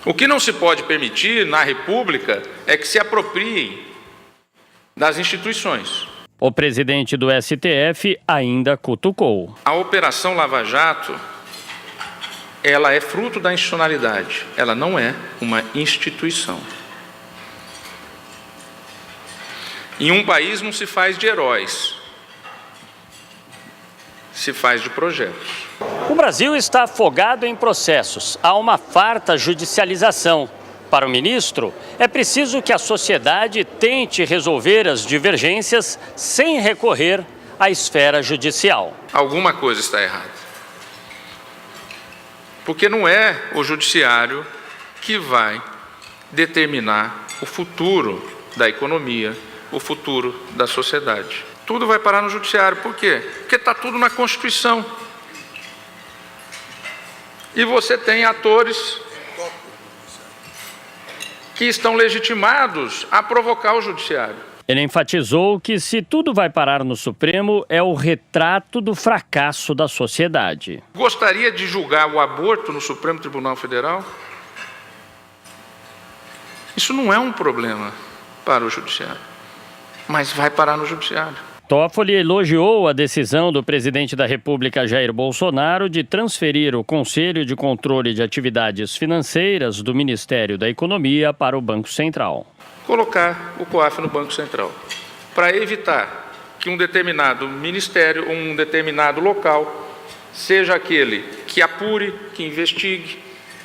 O que não se pode permitir na República é que se apropriem das instituições. O presidente do STF ainda cutucou. A Operação Lava Jato, ela é fruto da institucionalidade. Ela não é uma instituição. Em um país não se faz de heróis, se faz de projetos. O Brasil está afogado em processos. Há uma farta judicialização. Para o ministro, é preciso que a sociedade tente resolver as divergências sem recorrer à esfera judicial. Alguma coisa está errada. Porque não é o judiciário que vai determinar o futuro da economia, o futuro da sociedade. Tudo vai parar no judiciário. Por quê? Porque está tudo na Constituição. E você tem atores que estão legitimados a provocar o judiciário. Ele enfatizou que se tudo vai parar no Supremo, é o retrato do fracasso da sociedade. Gostaria de julgar o aborto no Supremo Tribunal Federal? Isso não é um problema para o judiciário, mas vai parar no judiciário. Toffoli elogiou a decisão do presidente da República, Jair Bolsonaro, de transferir o Conselho de Controle de Atividades Financeiras do Ministério da Economia para o Banco Central. Colocar o COAF no Banco Central, para evitar que um determinado ministério, um determinado local, seja aquele que apure, que investigue,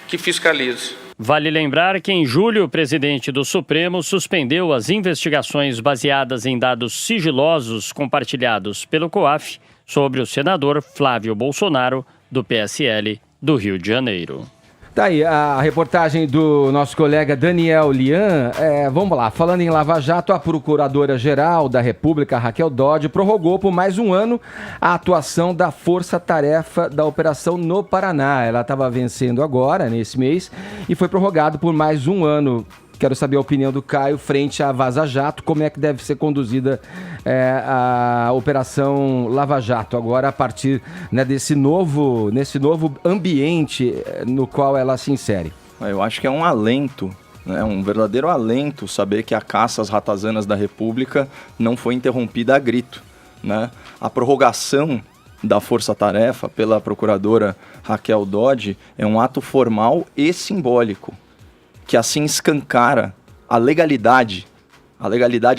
que fiscalize. Vale lembrar que em julho o presidente do Supremo suspendeu as investigações baseadas em dados sigilosos compartilhados pelo COAF sobre o senador Flávio Bolsonaro, do PSL do Rio de Janeiro. Tá aí a reportagem do nosso colega Daniel Lian. Vamos lá, falando em Lava Jato, a Procuradora-Geral da República, Raquel Dodge, prorrogou por mais um ano a atuação da Força-Tarefa da Operação no Paraná. Ela estava vencendo agora, nesse mês, e foi prorrogado por mais um ano. Quero saber a opinião do Caio frente à Vaza Jato, como é que deve ser conduzida a Operação Lava Jato, agora a partir, né, nesse novo ambiente no qual ela se insere. Eu acho que é um alento, né, um verdadeiro alento saber que a caça às ratazanas da República não foi interrompida a grito, né? A prorrogação da Força-Tarefa pela procuradora Raquel Dodge é um ato formal e simbólico, que assim escancara a legalidade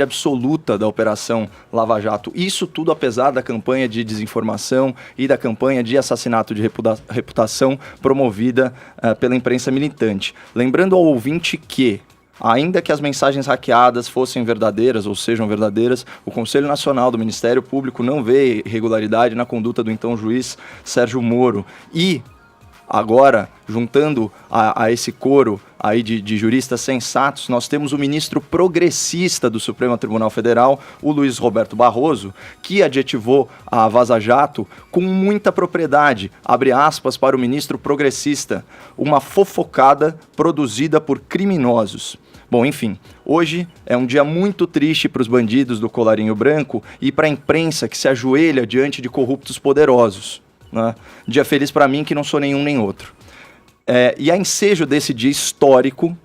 absoluta da Operação Lava Jato. Isso tudo apesar da campanha de desinformação e da campanha de assassinato de reputação promovida pela imprensa militante. Lembrando ao ouvinte que, ainda que as mensagens hackeadas fossem verdadeiras ou sejam verdadeiras, o Conselho Nacional do Ministério Público não vê irregularidade na conduta do então juiz Sérgio Moro. E agora, juntando a esse coro aí de juristas sensatos, nós temos o ministro progressista do Supremo Tribunal Federal, o Luiz Roberto Barroso, que adjetivou a Vaza Jato com muita propriedade, abre aspas para o ministro progressista, uma fofocada produzida por criminosos. Bom, enfim, hoje é um dia muito triste para os bandidos do colarinho branco e para a imprensa que se ajoelha diante de corruptos poderosos. Né? Dia feliz para mim que não sou nenhum nem outro. E a ensejo desse dia histórico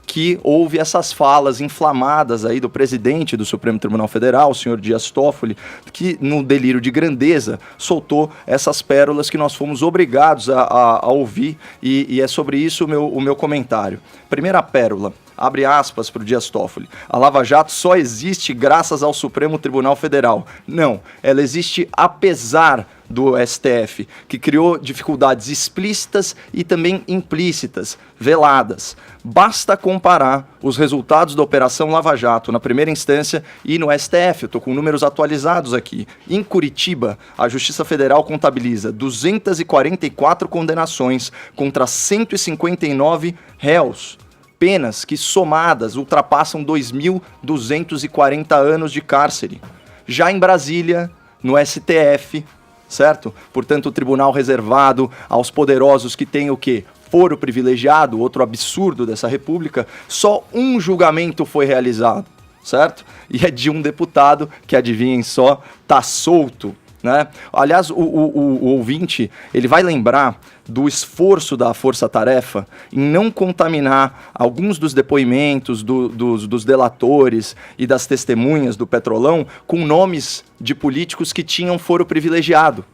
que houve essas falas inflamadas aí do presidente do Supremo Tribunal Federal, o senhor Dias Toffoli, que no delírio de grandeza soltou essas pérolas que nós fomos obrigados a ouvir, e é sobre isso o meu comentário. Primeira pérola, abre aspas para o Dias Toffoli: a Lava Jato só existe graças ao Supremo Tribunal Federal. Não, ela existe apesar do STF, que criou dificuldades explícitas e também implícitas, veladas. Basta comparar os resultados da Operação Lava Jato na primeira instância e no STF. Eu estou com números atualizados aqui. Em Curitiba, a Justiça Federal contabiliza 244 condenações contra 159 réus. Penas que, somadas, ultrapassam 2.240 anos de cárcere. Já em Brasília, no STF, certo? Portanto, o tribunal reservado aos poderosos que têm o quê? Foro privilegiado, outro absurdo dessa república, só um julgamento foi realizado, certo? E é de um deputado que, adivinhem só, tá solto, né? Aliás, o ouvinte, ele vai lembrar do esforço da Força-Tarefa em não contaminar alguns dos depoimentos dos delatores e das testemunhas do Petrolão com nomes de políticos que tinham foro privilegiado.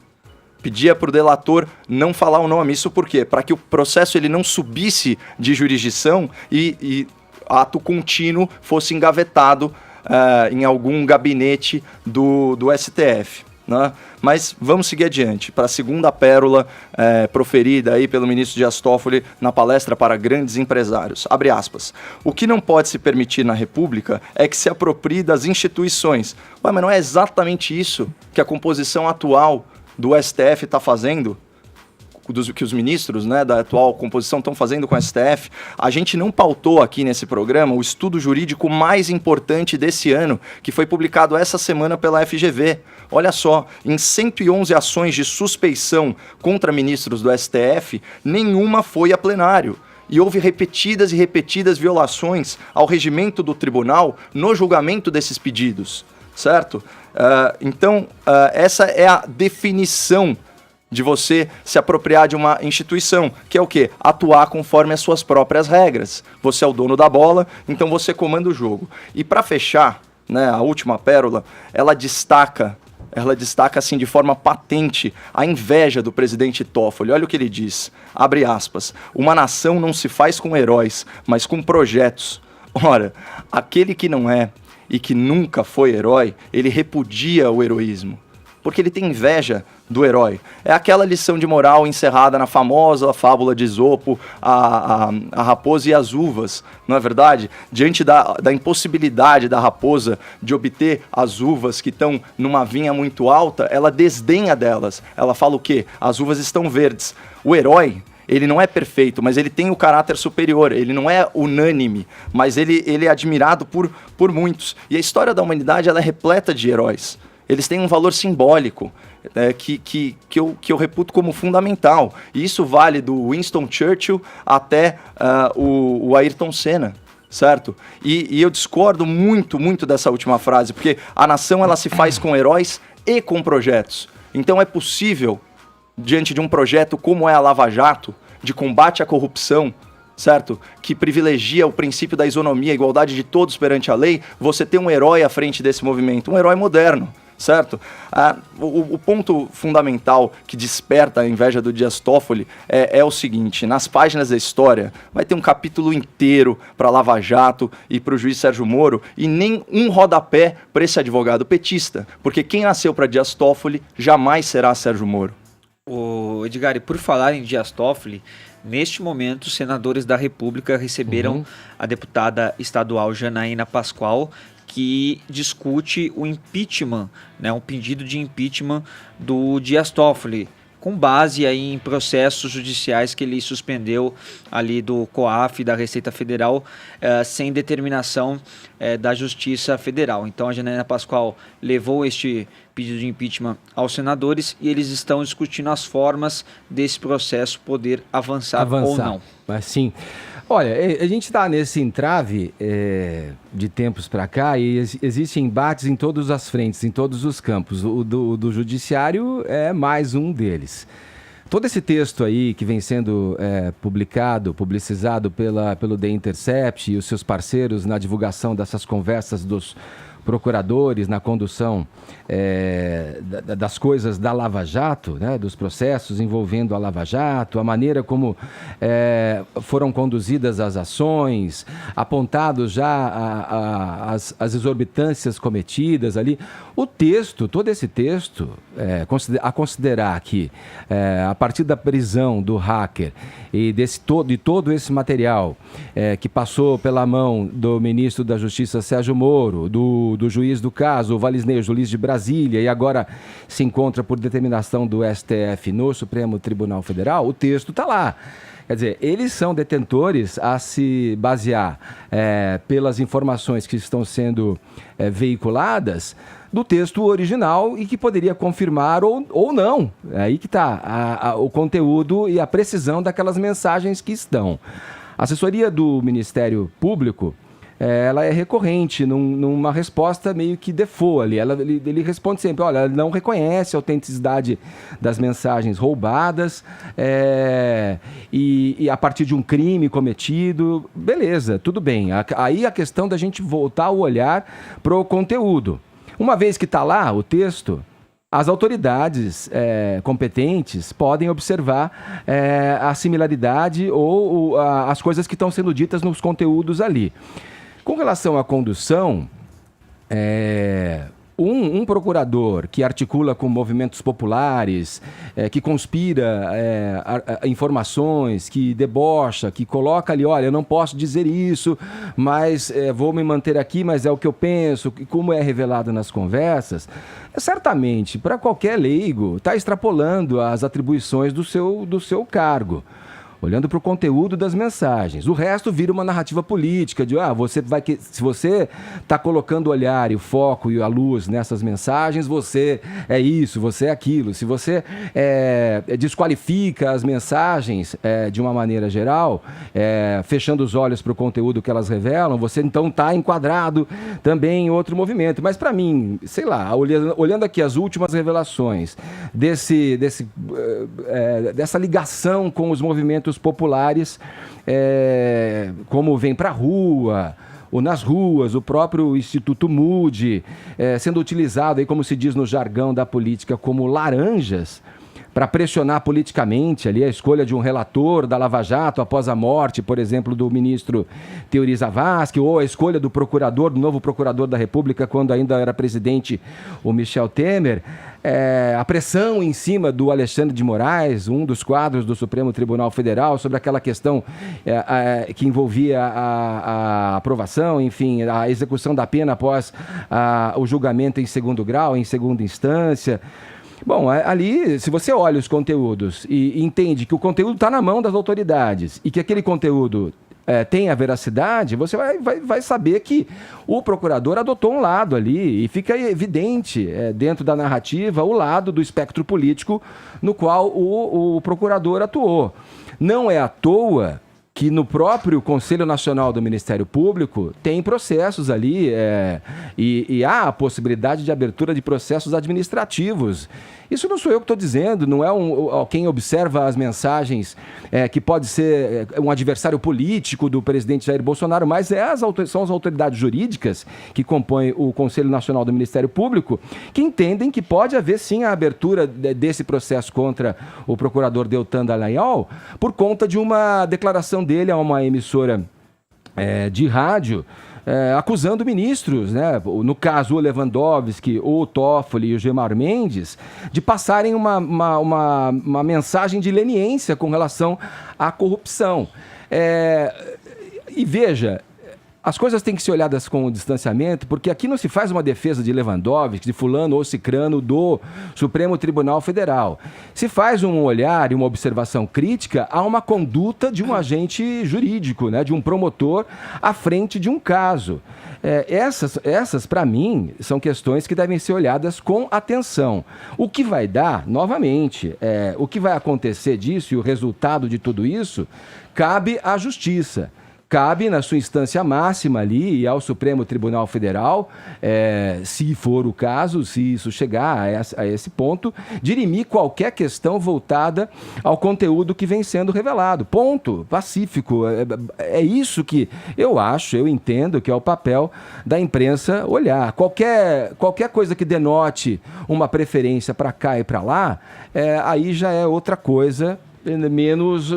Pedia para o delator não falar o nome. Isso por quê? Para que o processo ele não subisse de jurisdição e ato contínuo fosse engavetado em algum gabinete do STF. Né? Mas vamos seguir adiante para a segunda pérola proferida aí pelo ministro Dias Toffoli na palestra para grandes empresários. Abre aspas. O que não pode se permitir na República é que se aproprie das instituições. Ué, mas não é exatamente isso que a composição atual do STF está fazendo? que os ministros, né, da atual composição estão fazendo com o STF, a gente não pautou aqui nesse programa o estudo jurídico mais importante desse ano, que foi publicado essa semana pela FGV. Olha só, em 111 ações de suspeição contra ministros do STF, nenhuma foi a plenário. E houve repetidas e repetidas violações ao regimento do tribunal no julgamento desses pedidos, certo? Então, essa é a definição de você se apropriar de uma instituição, que é o quê? Atuar conforme as suas próprias regras. Você é o dono da bola, então você comanda o jogo. E para fechar, né, a última pérola, ela destaca assim de forma patente a inveja do presidente Toffoli. Olha o que ele diz, abre aspas, uma nação não se faz com heróis, mas com projetos. Ora, aquele que não é e que nunca foi herói, ele repudia o heroísmo, porque ele tem inveja do herói. É aquela lição de moral encerrada na famosa fábula de Esopo, a raposa e as uvas, não é verdade? Diante da impossibilidade da raposa de obter as uvas que estão numa vinha muito alta, ela desdenha delas. Ela fala o quê? As uvas estão verdes. O herói, ele não é perfeito, mas ele tem o caráter superior, ele não é unânime, mas ele é admirado por muitos. E a história da humanidade, ela é repleta de heróis. Eles têm um valor simbólico, que eu reputo como fundamental. E isso vale do Winston Churchill até o Ayrton Senna, certo? E eu discordo muito dessa última frase, porque a nação ela se faz com heróis e com projetos. Então é possível, diante de um projeto como é a Lava Jato, de combate à corrupção, certo? Que privilegia o princípio da isonomia, a igualdade de todos perante a lei, você ter um herói à frente desse movimento, um herói moderno. Certo? O ponto fundamental que desperta a inveja do Dias Toffoli é o seguinte: nas páginas da história vai ter um capítulo inteiro para Lava Jato e para o juiz Sérgio Moro e nem um rodapé para esse advogado petista, porque quem nasceu para Dias Toffoli jamais será Sérgio Moro. O Edgar, e por falar em Dias Toffoli, neste momento os senadores da República receberam a deputada estadual Janaína Pascoal, que discute o impeachment, né, um pedido de impeachment do Dias Toffoli, com base aí em processos judiciais que ele suspendeu ali do COAF, da Receita Federal, sem determinação da Justiça Federal. Então a Janaína Pascoal levou este pedido de impeachment aos senadores e eles estão discutindo as formas desse processo poder avançar ou não. Mas sim. Olha, a gente está nesse entrave de tempos para cá e existem embates em todas as frentes, em todos os campos. O do judiciário é mais um deles. Todo esse texto aí que vem sendo publicizado pelo The Intercept e os seus parceiros na divulgação dessas conversas dos procuradores na condução das coisas da Lava Jato, né, dos processos envolvendo a Lava Jato, a maneira como foram conduzidas as ações, apontados já as exorbitâncias cometidas ali. O texto, todo esse texto, a considerar que a partir da prisão do hacker e de todo esse material que passou pela mão do ministro da Justiça Sérgio Moro, do juiz do caso, o Valisney Juiz de Brasília, e agora se encontra por determinação do STF no Supremo Tribunal Federal, o texto está lá. Quer dizer, eles são detentores a se basear pelas informações que estão sendo veiculadas do texto original e que poderia confirmar ou não. É aí que está o conteúdo e a precisão daquelas mensagens que estão. A assessoria do Ministério Público, ela é recorrente numa resposta meio que default ali. Ele responde sempre, olha, não reconhece a autenticidade das mensagens roubadas e a partir de um crime cometido, beleza, tudo bem. Aí a questão da gente voltar o olhar para o conteúdo. Uma vez que está lá o texto, as autoridades competentes podem observar a similaridade ou as coisas que estão sendo ditas nos conteúdos ali. Com relação à condução, um procurador que articula com movimentos populares, que conspira informações, que debocha, que coloca ali, olha, eu não posso dizer isso, mas vou me manter aqui, mas é o que eu penso, como é revelado nas conversas, certamente, para qualquer leigo, está extrapolando as atribuições do seu cargo. Olhando para o conteúdo das mensagens. O resto vira uma narrativa política de, se você está colocando o olhar e o foco e a luz nessas mensagens, você é isso, você é aquilo. Se você desqualifica as mensagens de uma maneira geral, fechando os olhos para o conteúdo que elas revelam, você então está enquadrado também em outro movimento. Mas para mim, sei lá, olhando aqui as últimas revelações dessa ligação com os movimentos populares, como Vem Pra Rua, ou nas ruas, o próprio Instituto Moody, sendo utilizado, aí, como se diz no jargão da política, como laranjas, para pressionar politicamente ali a escolha de um relator da Lava Jato após a morte, por exemplo, do ministro Teori Zavascki, ou a escolha do novo procurador da República, quando ainda era presidente o Michel Temer, a pressão em cima do Alexandre de Moraes, um dos quadros do Supremo Tribunal Federal, sobre aquela questão que envolvia a aprovação, enfim, a execução da pena após o julgamento em segundo grau, em segunda instância. Bom, ali, se você olha os conteúdos e entende que o conteúdo está na mão das autoridades e que aquele conteúdo tem a veracidade, você vai saber que o procurador adotou um lado ali e fica evidente dentro da narrativa o lado do espectro político no qual o procurador atuou. Não é à toa que no próprio Conselho Nacional do Ministério Público tem processos ali e há a possibilidade de abertura de processos administrativos. Isso não sou eu que estou dizendo, não é quem observa as mensagens que pode ser um adversário político do presidente Jair Bolsonaro, mas são as autoridades jurídicas que compõem o Conselho Nacional do Ministério Público que entendem que pode haver sim a abertura desse processo contra o procurador Deltan Dallagnol por conta de uma declaração dele a uma emissora de rádio, acusando ministros, né? No caso o Lewandowski, o Toffoli e o Gilmar Mendes, de passarem uma mensagem de leniência com relação à corrupção. E veja, as coisas têm que ser olhadas com distanciamento, porque aqui não se faz uma defesa de Lewandowski, de fulano ou cicrano do Supremo Tribunal Federal. Se faz um olhar e uma observação crítica a uma conduta de um agente jurídico, né, de um promotor à frente de um caso. Essas para mim, são questões que devem ser olhadas com atenção. O que vai dar, novamente, o que vai acontecer disso e o resultado de tudo isso, cabe à Justiça. Cabe na sua instância máxima ali e ao Supremo Tribunal Federal, se for o caso, se isso chegar a esse ponto, dirimir qualquer questão voltada ao conteúdo que vem sendo revelado. Ponto. Pacífico. É isso que eu entendo que é o papel da imprensa olhar. Qualquer coisa que denote uma preferência para cá e para lá, aí já é outra coisa, menos,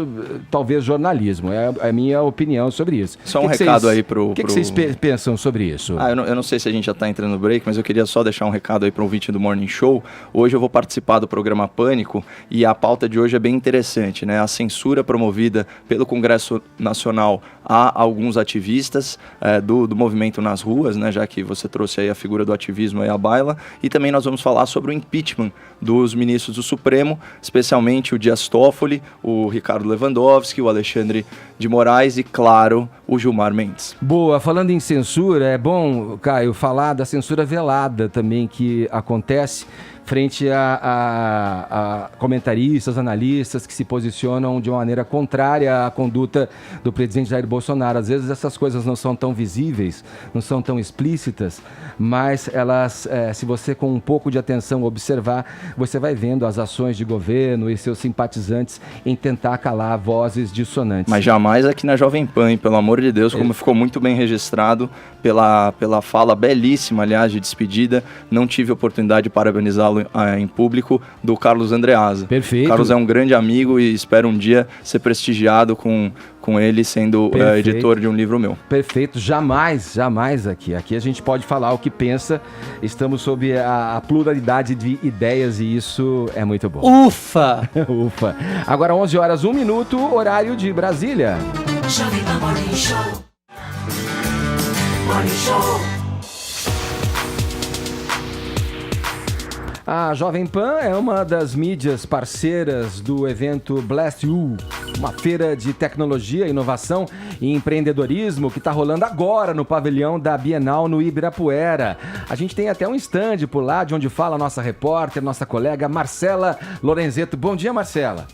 talvez, jornalismo. É a minha opinião sobre isso. Só um recado aí O que vocês pensam sobre isso? Eu não sei se a gente já está entrando no break, mas eu queria só deixar um recado aí para o ouvinte do Morning Show. Hoje eu vou participar do programa Pânico e a pauta de hoje é bem interessante, né? A censura promovida pelo Congresso Nacional a alguns ativistas do movimento nas ruas, né? Já que você trouxe aí a figura do ativismo aí à baila. E também nós vamos falar sobre o impeachment dos ministros do Supremo, especialmente o Dias Toffoli, o Ricardo Lewandowski, o Alexandre de Moraes e, claro, o Gilmar Mendes. Boa, falando em censura, é bom, Caio, falar da censura velada também que acontece frente a comentaristas, analistas que se posicionam de uma maneira contrária à conduta do presidente Jair Bolsonaro. Às vezes essas coisas não são tão visíveis, não são tão explícitas, mas elas, se você com um pouco de atenção observar, você vai vendo as ações de governo e seus simpatizantes em tentar calar vozes dissonantes. Mas jamais aqui na Jovem Pan, hein? Pelo amor amor de Deus, como ficou muito bem registrado pela fala belíssima, aliás, de despedida. Não tive a oportunidade de parabenizá-lo em público, do Carlos Andreasa. Perfeito. Carlos é um grande amigo e espero um dia ser prestigiado com ele sendo editor de um livro meu. Perfeito, jamais aqui. Aqui a gente pode falar o que pensa, estamos sob a pluralidade de ideias e isso é muito bom. Ufa! Ufa. Agora 11 horas, 1 minuto, horário de Brasília. Jovem Pan Morning Show. Morning Show. A Jovem Pan é uma das mídias parceiras do evento Blast You, uma feira de tecnologia, inovação e empreendedorismo que está rolando agora no pavilhão da Bienal no Ibirapuera. A gente tem até um stand por lá, de onde fala a nossa repórter, nossa colega Marcela Lorenzetto. Bom dia, Marcela.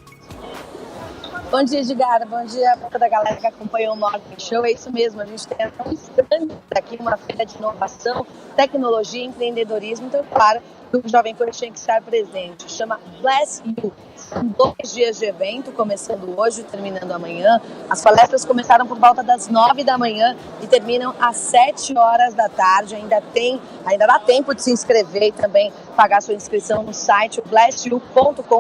Bom dia, Edgar. Bom dia para toda a galera que acompanha o Morning Show. É isso mesmo, a gente tem um stand aqui, uma feira de inovação, tecnologia e empreendedorismo. Então, claro, o Jovem Pan tinha que estar presente. Chama Bless You. São 2 dias de evento, começando hoje e terminando amanhã. As palestras começaram por volta das 9 da manhã e terminam às 7 horas da tarde. Ainda dá tempo de se inscrever e também pagar sua inscrição no site blessyou.com.br.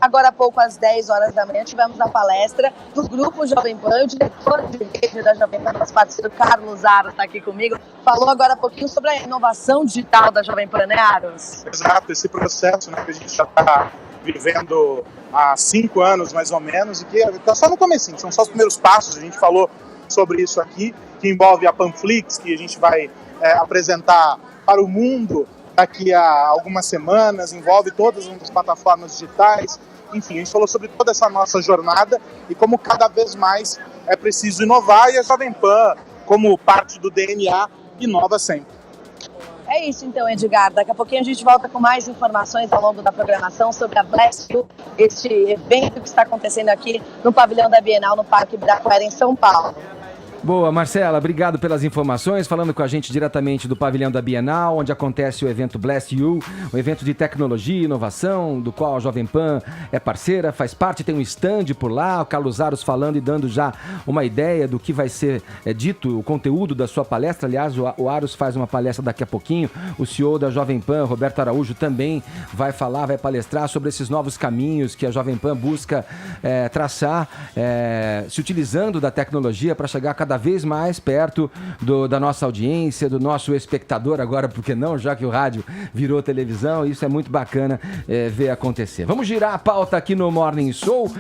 Agora há pouco, às 10 horas da manhã, tivemos a palestra do Grupo Jovem Pan. O diretor de rede da Jovem Pan, nosso parceiro Carlos Aros, está aqui comigo. Falou agora há pouquinho sobre a inovação digital da Jovem Pan, né, Aros? Exato, esse processo, né, que a gente já está vivendo há 5 anos, mais ou menos, e que está só no comecinho, são só os primeiros passos. A gente falou sobre isso aqui, que envolve a Panflix, que a gente vai apresentar para o mundo daqui a algumas semanas, envolve todas as plataformas digitais. Enfim, a gente falou sobre toda essa nossa jornada e como cada vez mais é preciso inovar, e a Jovem Pan, como parte do DNA, inova sempre. É isso então, Edgar. Daqui a pouquinho a gente volta com mais informações ao longo da programação sobre a Blast You, este evento que está acontecendo aqui no pavilhão da Bienal, no Parque Ibirapuera, em São Paulo. Boa, Marcela, obrigado pelas informações, falando com a gente diretamente do pavilhão da Bienal, onde acontece o evento Blast You, um evento de tecnologia e inovação, do qual a Jovem Pan é parceira, faz parte, tem um stand por lá, o Carlos Aros falando e dando já uma ideia do que vai ser dito, o conteúdo da sua palestra. Aliás, o Aros faz uma palestra daqui a pouquinho, o CEO da Jovem Pan, Roberto Araújo, também vai falar, vai palestrar sobre esses novos caminhos que a Jovem Pan busca traçar, se utilizando da tecnologia para chegar cada vez mais perto da nossa audiência, do nosso espectador agora, porque não, já que o rádio virou televisão, isso é muito bacana ver acontecer. Vamos girar a pauta aqui no Morning Show.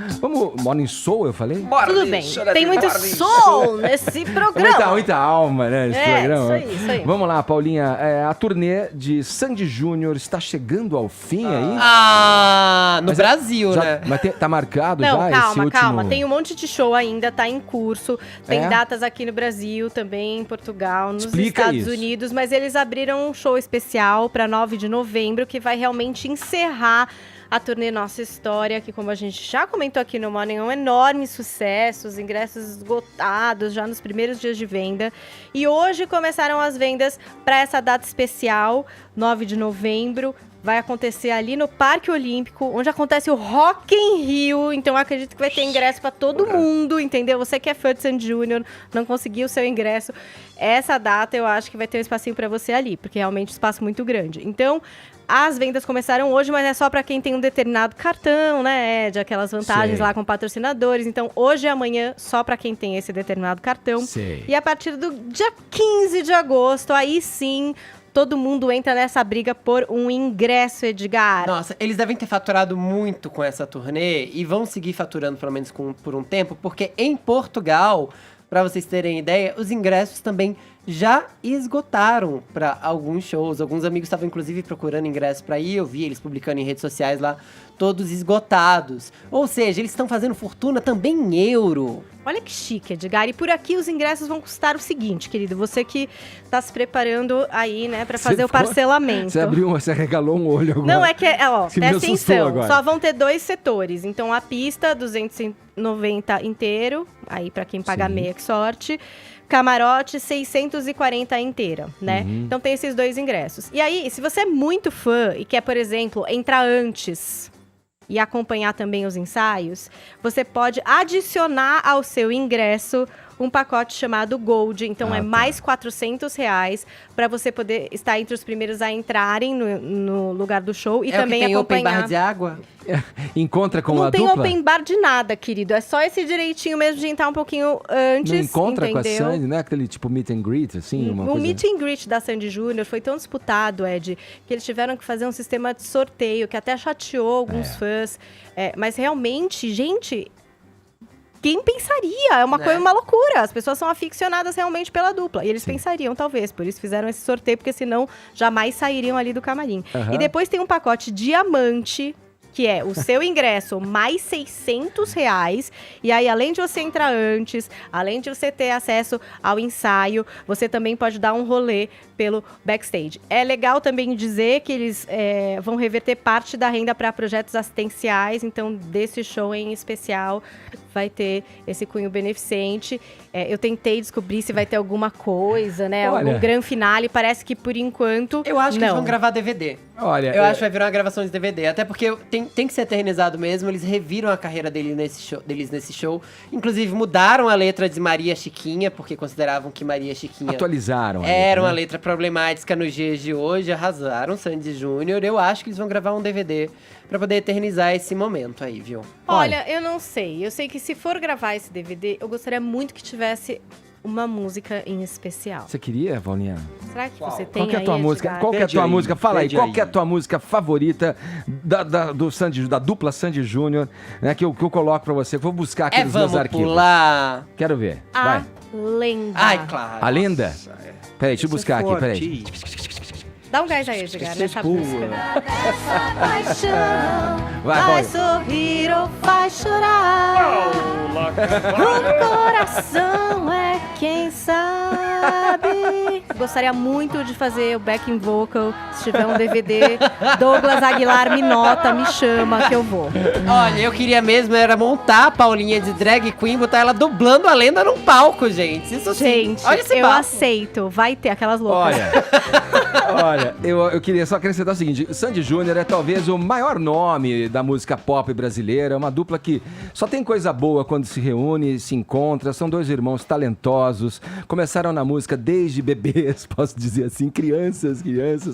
Morning Show, eu falei? Tudo bem, tem muito sol nesse programa. Muita alma, né, nesse programa. Isso aí. Vamos lá, Paulinha, a turnê de Sandy Júnior está chegando ao fim aí? No Brasil, né? Mas tá marcado Não, já calma, esse último... calma. Tem um monte de show ainda, tá em curso. Tem datas aqui no Brasil, também em Portugal, nos Estados Unidos. Mas eles abriram um show especial para 9 de novembro, que vai realmente encerrar a turnê Nossa História, que, como a gente já comentou aqui no Morning, é um enorme sucesso, os ingressos esgotados já nos primeiros dias de venda. E hoje começaram as vendas para essa data especial, 9 de novembro. Vai acontecer ali no Parque Olímpico, onde acontece o Rock in Rio. Então, acredito que vai ter ingresso para todo mundo, entendeu? Você que é fã de Sandy Júnior, não conseguiu o seu ingresso. Essa data, eu acho que vai ter um espacinho para você ali, porque realmente é um espaço muito grande. Então, as vendas começaram hoje, mas é só para quem tem um determinado cartão, né, de aquelas vantagens lá com patrocinadores. Então, hoje e amanhã, só para quem tem esse determinado cartão. E a partir do dia 15 de agosto, aí sim... todo mundo entra nessa briga por um ingresso, Edgar. Nossa, eles devem ter faturado muito com essa turnê e vão seguir faturando pelo menos por um tempo, porque em Portugal, para vocês terem ideia, os ingressos também já esgotaram para alguns shows. Alguns amigos estavam inclusive procurando ingressos para ir, eu vi eles publicando em redes sociais lá, todos esgotados. Ou seja, eles estão fazendo fortuna também em euro. Olha que chique, Edgar. E por aqui os ingressos vão custar o seguinte, querido. Você que tá se preparando aí, né, para fazer o parcelamento. Você arregalou um olho agora. Não, é que, presta atenção. Só vão ter 2 setores. Então, a pista, 290 inteiro. Aí, para quem paga meia, que sorte. Camarote, 640 inteira, né? Então, tem esses 2 ingressos. E aí, se você é muito fã e quer, por exemplo, entrar antes... e acompanhar também os ensaios, você pode adicionar ao seu ingresso um pacote chamado Gold. Então é tá. mais R$400 para você poder estar entre os primeiros a entrarem no lugar do show e É também o que tem open acompanhar. bar de água? Encontra com Não a tem dupla? open bar de nada, querido. É só esse direitinho mesmo de entrar um pouquinho antes, Não encontra entendeu? com a Sandy, não é aquele tipo meet and greet, assim? Uma O coisa... meet and greet da Sandy Júnior foi tão disputado, Ed, que eles tiveram que fazer um sistema de sorteio, que até chateou alguns fãs. Mas realmente, gente, quem pensaria? É uma coisa, uma loucura. As pessoas são aficionadas realmente pela dupla. E eles pensariam, talvez, por isso fizeram esse sorteio, porque senão jamais sairiam ali do camarim. Aham. E depois tem um pacote diamante, que é o seu ingresso mais R$600. E aí, além de você entrar antes, além de você ter acesso ao ensaio, você também pode dar um rolê pelo backstage. É legal também dizer que eles vão reverter parte da renda para projetos assistenciais. Então, desse show em especial, vai ter esse cunho beneficente. Eu tentei descobrir se vai ter alguma coisa, né? Olha. Algum grande finale. Parece que, por enquanto, Eu acho que não. eles vão gravar DVD. Olha, Eu acho que vai virar uma gravação de DVD. Até porque tem que ser eternizado mesmo. Eles reviram a carreira deles nesse show. Inclusive, mudaram a letra de Maria Chiquinha, porque consideravam que Maria Chiquinha atualizaram. a era letra, uma né? letra problemática nos dias de hoje. Arrasaram Sandy Júnior. Eu acho que eles vão gravar um DVD pra poder eternizar esse momento aí, viu? Olha, eu não sei. Eu sei que se for gravar esse DVD, eu gostaria muito que tivesse uma música em especial. Você queria, Valninha? Será que você tem Qual que é a aí, tua música? Edgar? Qual que é a Pede tua aí, música? Fala aí, pede qual aí. que é a tua música favorita da dupla Sandy Júnior, né? Que eu coloco pra você. Vou buscar aqui nos meus Vamos arquivos. pular. Quero ver. A Vai. lenda. Ai, claro. A lenda? Peraí, deixa eu buscar aqui, peraí. Dá um gás aí, Edgar, nessa música. Vai, Vai vai. sorrir ou vai chorar. O coração é quem sabe. Gostaria muito de fazer o backing vocal. Se tiver um DVD, Douglas Aguilar me nota, me chama que eu vou. Olha, eu queria mesmo era montar a Paulinha de drag queen, botar ela dublando a lenda num palco, gente. Isso sim. Gente, Olha esse eu bafo. aceito. Vai ter aquelas loucas. Olha, eu queria só acrescentar o seguinte: Sandy Júnior é talvez o maior nome da música pop brasileira, é uma dupla que só tem coisa boa quando se reúne, se encontra, são dois irmãos talentosos, começaram na música desde bebês, posso dizer assim, crianças,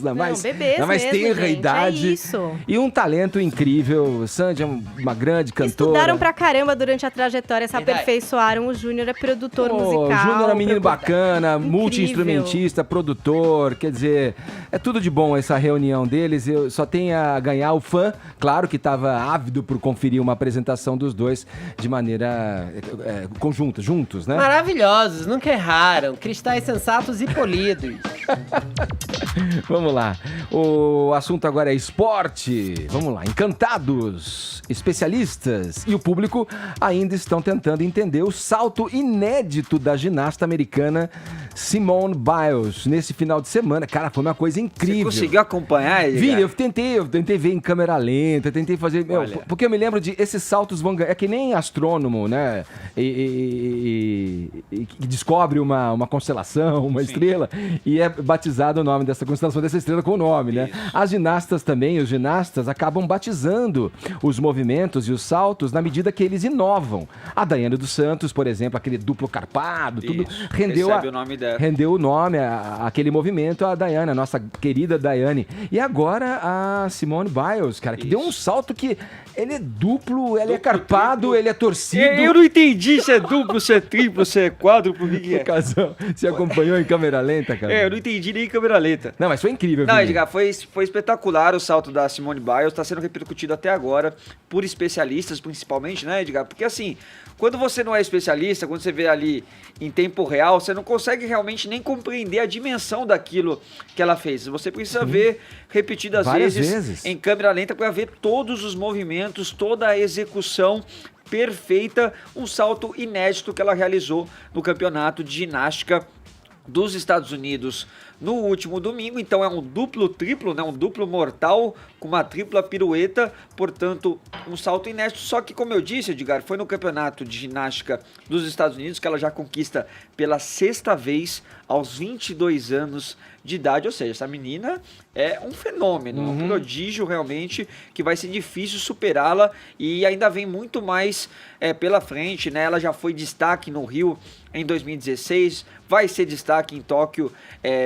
na mais bebês mais mesmo, tenra gente, idade. é isso. E um talento incrível. Sandy é uma grande cantora. Estudaram pra caramba durante a trajetória, se Verdade. aperfeiçoaram. O Júnior é produtor Pô, musical. O Júnior é um menino produ- bacana, Incrível. multi-instrumentista, produtor, quer dizer, é tudo de bom essa reunião deles. Eu só tenho a ganhar o fã, claro que estava ávido por conferir uma apresentação dos dois de maneira conjunta, juntos, né? Maravilhosos, nunca erraram. Cristais sensatos e polidos. Vamos lá. O assunto agora é esporte. Vamos lá. Encantados, especialistas e o público ainda estão tentando entender o salto inédito da ginasta americana Simone Biles nesse final de semana. Cara, foi uma coisa Você incrível. conseguiu acompanhar, Edgar? Vini, eu tentei ver em câmera lenta, tentei fazer. Olha. Porque eu me lembro de esses saltos vão ganhar. É que nem astrônomo, né? E que descobre uma constelação, uma estrela, e é batizado o nome dessa constelação, dessa estrela com o nome, né? As ginastas também, os ginastas, acabam batizando os movimentos e os saltos na medida que eles inovam. A Daiane dos Santos, por exemplo, aquele duplo carpado, tudo Isso, rendeu recebe o nome dela. rendeu o nome, aquele movimento, a Daiane, a nossa querida Daiane. E agora a Simone Biles, cara, que deu um salto que ele é duplo, ele é carpado, ele é torcido. Eu não entendi se é duplo, se é triplo, se é quádruplo, o que é. Casão, você acompanhou em câmera lenta, cara? Eu não entendi nem em câmera lenta. Não, mas foi incrível. Não, Vini. Edgar, foi espetacular o salto da Simone Biles, está sendo repercutido até agora por especialistas, principalmente, né, Edgar? Porque assim, quando você não é especialista, quando você vê ali em tempo real, você não consegue realmente nem compreender a dimensão daquilo que ela fez. Você precisa ver repetidas Várias vezes vezes. em câmera lenta para ver todos os movimentos, toda a execução perfeita, um salto inédito que ela realizou no campeonato de ginástica dos Estados Unidos no último domingo, então é um duplo-triplo, né? Um duplo mortal com uma tripla pirueta, portanto um salto inédito, só que como eu disse, Edgar, foi no campeonato de ginástica dos Estados Unidos que ela já conquista pela 6ª vez aos 22 anos de idade, ou seja, essa menina é um fenômeno, um prodígio realmente, que vai ser difícil superá-la e ainda vem muito mais pela frente, né? Ela já foi destaque no Rio em 2016, vai ser destaque em Tóquio,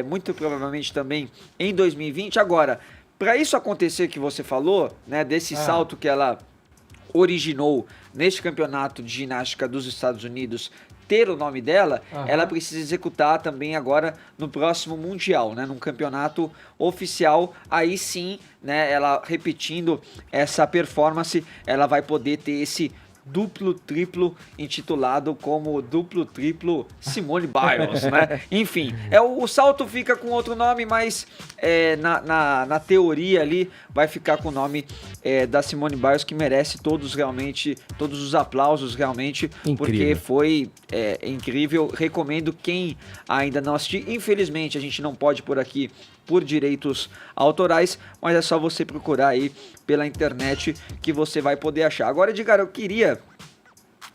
muito provavelmente também em 2020. Agora, para isso acontecer que você falou, né, desse salto que ela originou neste campeonato de ginástica dos Estados Unidos, ter o nome dela, ela precisa executar também agora no próximo Mundial, né, num campeonato oficial. Aí sim, né, ela repetindo essa performance, ela vai poder ter esse duplo-triplo intitulado como duplo-triplo Simone Biles, né? Enfim, o salto fica com outro nome, mas na teoria ali vai ficar com o nome da Simone Biles, que merece todos os aplausos realmente, incrível. Porque foi incrível. Recomendo quem ainda não assistiu. Infelizmente a gente não pode por aqui por direitos autorais, mas é só você procurar aí pela internet que você vai poder achar. Agora, Edgar, eu queria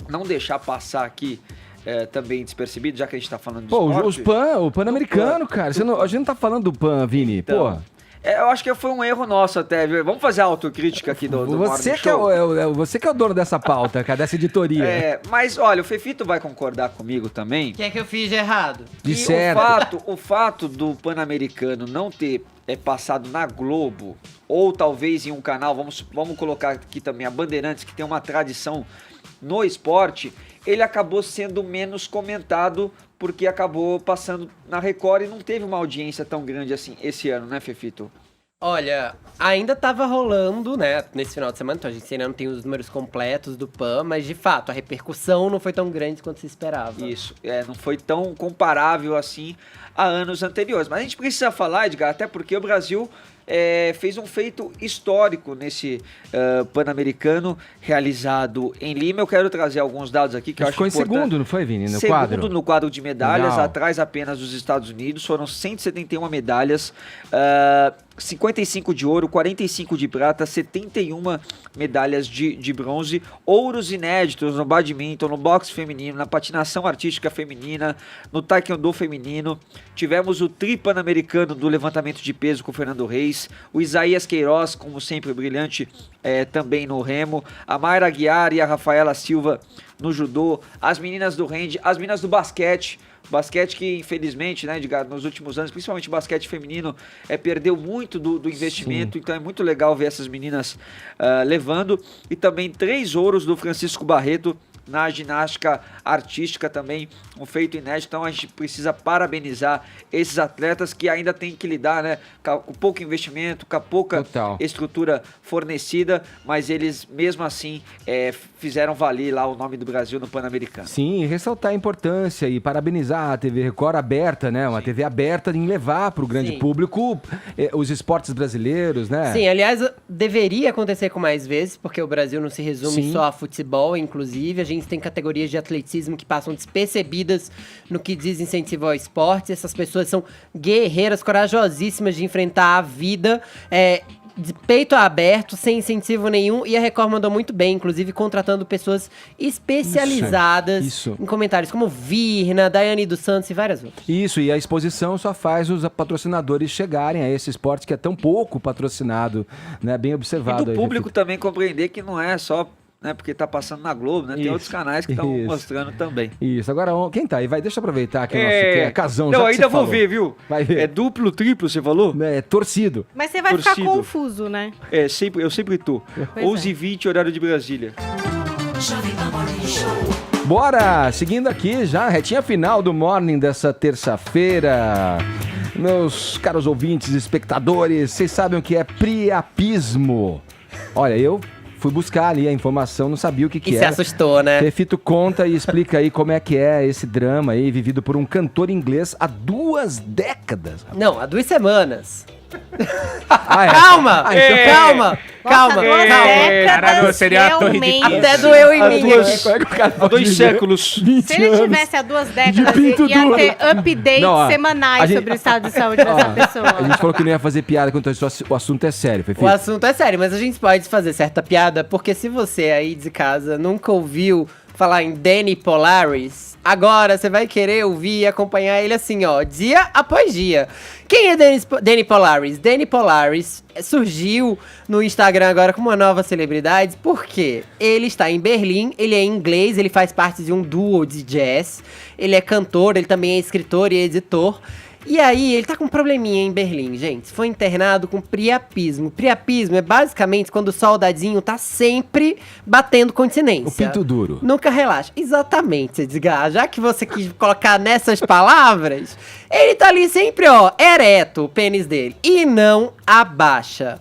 não deixar passar aqui também despercebido, já que a gente tá falando de esporte. O Pan-Americano, cara. A gente não tá falando do Pan, Vini. Então, pô. Eu acho que foi um erro nosso até, viu? Vamos fazer a autocrítica aqui do você que você que é o dono dessa pauta, cara, dessa editoria. Mas olha, o Fefito vai concordar comigo também. O que é que eu fiz de errado? De certo. O fato do Pan-Americano não ter passado na Globo, ou talvez em um canal, vamos colocar aqui também a Bandeirantes, que tem uma tradição no esporte, ele acabou sendo menos comentado porque acabou passando na Record e não teve uma audiência tão grande assim esse ano, né, Fefito? Olha, ainda tava rolando, né, nesse final de semana, então a gente ainda não tem os números completos do PAN, mas de fato a repercussão não foi tão grande quanto se esperava. Isso, não foi tão comparável assim a anos anteriores. Mas a gente precisa falar, Edgar, até porque o Brasil fez um feito histórico nesse Pan-Americano realizado em Lima. Eu quero trazer alguns dados aqui que eu acho ficou importante. Ficou em segundo, não foi, Vini, Segundo no quadro de medalhas, Legal. atrás apenas dos Estados Unidos. Foram 171 medalhas, 55 de ouro, 45 de prata, 71 medalhas de bronze, ouros inéditos no badminton, no boxe feminino, na patinação artística feminina, no taekwondo feminino. Tivemos o tri-pan-americano do levantamento de peso com o Fernando Reis, o Isaías Queiroz, como sempre, brilhante também no remo, a Mayra Aguiar e a Rafaela Silva no judô, as meninas do hand, as meninas do basquete que infelizmente, né, Edgar, nos últimos anos, principalmente o basquete feminino, perdeu muito do investimento. Sim. Então é muito legal ver essas meninas levando, e também 3 ouros do Francisco Barreto na ginástica artística, também um feito inédito. Então a gente precisa parabenizar esses atletas que ainda têm que lidar, né, com pouco investimento, com a pouca estrutura fornecida, mas eles mesmo assim fizeram valer lá o nome do Brasil no Pan-Americano. Sim, ressaltar a importância e parabenizar a TV Record aberta, né, uma TV aberta em levar para o grande público os esportes brasileiros, né? Sim, aliás, deveria acontecer com mais vezes, porque o Brasil não se resume só a futebol, inclusive a gente tem categorias de atletismo que passam despercebidas no que diz incentivo ao esporte. Essas pessoas são guerreiras, corajosíssimas de enfrentar a vida, de peito aberto, sem incentivo nenhum, e a Record mandou muito bem, inclusive contratando pessoas especializadas em comentários, como Virna, Daiane dos Santos e várias outras. Isso, e a exposição só faz os patrocinadores chegarem a esse esporte que é tão pouco patrocinado, né? Bem observado. E do público também compreender que não é só, né, porque tá passando na Globo, né? Tem outros canais que estão mostrando também. Isso, agora quem tá aí? Deixa eu aproveitar que o nosso casão. Não, ainda vou ver, viu? Vai ver. É duplo, triplo, você falou? É torcido. Mas você vai ficar confuso, né? Eu sempre tô. 11h20, horário de Brasília. Bora! Seguindo aqui já, retinha final do Morning dessa terça-feira. Meus caros ouvintes, espectadores, vocês sabem o que é priapismo? Olha, eu fui buscar ali a informação, não sabia o que era. E se assustou, né? Fefito conta e explica aí como é que é esse drama aí, vivido por um cantor inglês há 2 décadas. Não, há 2 semanas. Ah, é? Calma! Ah, então... Calma! Calma, duas calma. décadas, Caralho, seria a torre de realmente. Até doeu em mim aqui. Há 2 séculos. Se ele tivesse há 2 décadas, pinto ia duro. ter updates Não, ó, semanais a gente- sobre o estado de saúde dessa pessoa. A gente falou que não ia fazer piada quanto isso, o assunto é sério, Fefi. O assunto é sério, mas a gente pode fazer certa piada, porque se você aí de casa nunca ouviu falar em Danny Polaris, agora você vai querer ouvir e acompanhar ele assim, ó, dia após dia. Quem é Danny Polaris? Danny Polaris surgiu no Instagram agora como uma nova celebridade, porque ele está em Berlim, ele é inglês, ele faz parte de um duo de jazz, ele é cantor, ele também é escritor e editor. E aí, ele tá com um probleminha em Berlim, gente. Foi internado com priapismo. Priapismo é basicamente quando o soldadinho tá sempre batendo continência. O pinto duro. Nunca relaxa. Exatamente, Edgar. Já que você quis colocar nessas palavras, ele tá ali sempre, ó, ereto, o pênis dele. E não abaixa.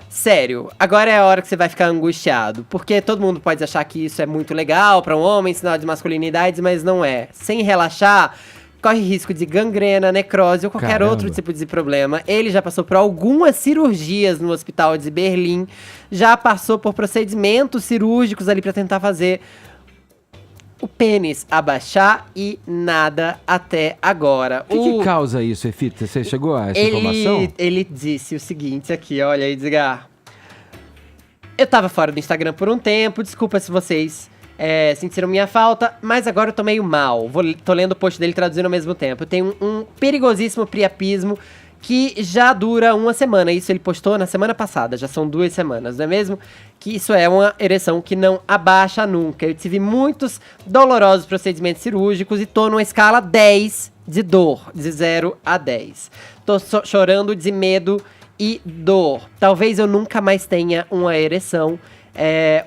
Sério, agora é a hora que você vai ficar angustiado. Porque todo mundo pode achar que isso é muito legal pra um homem, sinal de masculinidade, mas não é. Sem relaxar, corre risco de gangrena, necrose ou qualquer Caramba. outro tipo de problema. Ele já passou por algumas cirurgias no hospital de Berlim, já passou por procedimentos cirúrgicos ali pra tentar fazer o pênis abaixar e nada até agora. O que causa isso, Efita? Você chegou a essa informação? Ele disse o seguinte aqui, olha aí, Edgar. Eu tava fora do Instagram por um tempo, desculpa se vocês sentiram minha falta, mas agora eu tô meio mal. Tô lendo o post dele traduzindo ao mesmo tempo. Eu tenho um perigosíssimo priapismo que já dura uma semana. Isso ele postou na semana passada, já são 2 semanas, não é mesmo? Que isso é uma ereção que não abaixa nunca. Eu tive muitos dolorosos procedimentos cirúrgicos e tô numa escala 10 de dor, de 0 a 10. Tô chorando de medo e dor. Talvez eu nunca mais tenha uma ereção.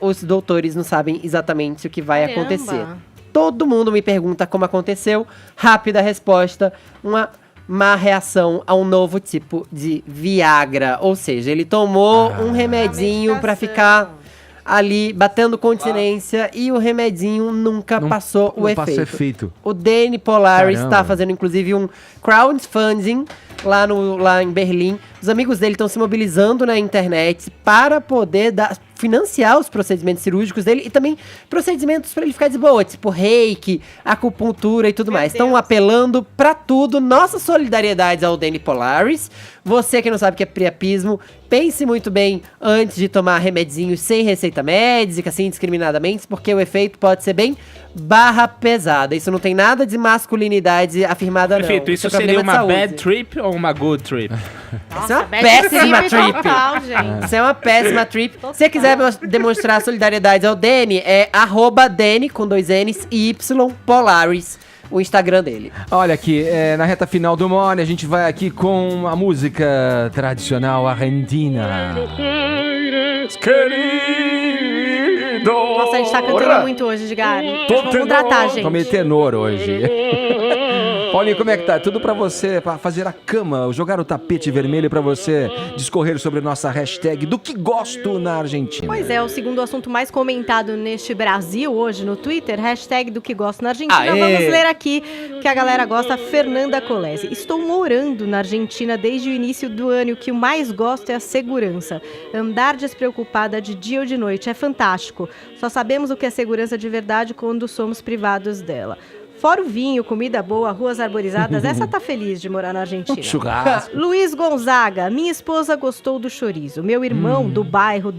Os doutores não sabem exatamente o que vai Caramba. acontecer. Todo mundo me pergunta como aconteceu. Rápida resposta, uma má reação a um novo tipo de Viagra. Ou seja, ele tomou um remedinho pra ficar ali batendo continência e o remedinho nunca passou o não efeito. passou efeito. O Danny Polaris Caramba. está fazendo inclusive um crowdfunding lá em Berlim. Os amigos dele estão se mobilizando na internet para poder financiar os procedimentos cirúrgicos dele e também procedimentos para ele ficar de boa, tipo reiki, acupuntura e tudo mais. Estão apelando pra tudo. Nossa solidariedade ao Danny Polaris. Você que não sabe o que é priapismo, pense muito bem antes de tomar remedinhos sem receita médica, assim, indiscriminadamente, porque o efeito pode ser bem barra pesada. Isso não tem nada de masculinidade afirmada, não. Perfeito, isso é problema seria de uma saúde. bad trip ou uma good trip? Isso é uma bad péssima trip trip. total, gente. Isso é uma péssima trip. Se você quiser demonstrar solidariedade ao Danny, é @Danny com 2 N's e Y Polaris, o Instagram dele. Olha aqui, na reta final do Morning, a gente vai aqui com a música tradicional argentina. Nossa, a gente tá cantando muito hoje, Edgar. Vamos contratar, gente. Tô meio tenor hoje. Paulinho, como é que tá? Tudo pra você, pra fazer a cama, jogar o tapete vermelho pra você discorrer sobre nossa hashtag do que gosto na Argentina. Pois é, o segundo assunto mais comentado neste Brasil hoje no Twitter, hashtag do que gosto na Argentina. Aê! Vamos ler aqui que a galera gosta, Fernanda Colesi. Estou morando na Argentina desde o início do ano e o que eu mais gosto é a segurança. Andar despreocupada de dia ou de noite é fantástico. Só sabemos o que é segurança de verdade quando somos privados dela. Fora o vinho, comida boa, ruas arborizadas, essa tá feliz de morar na Argentina. Churrasco. Luiz Gonzaga, minha esposa gostou do chorizo. Meu irmão do bairro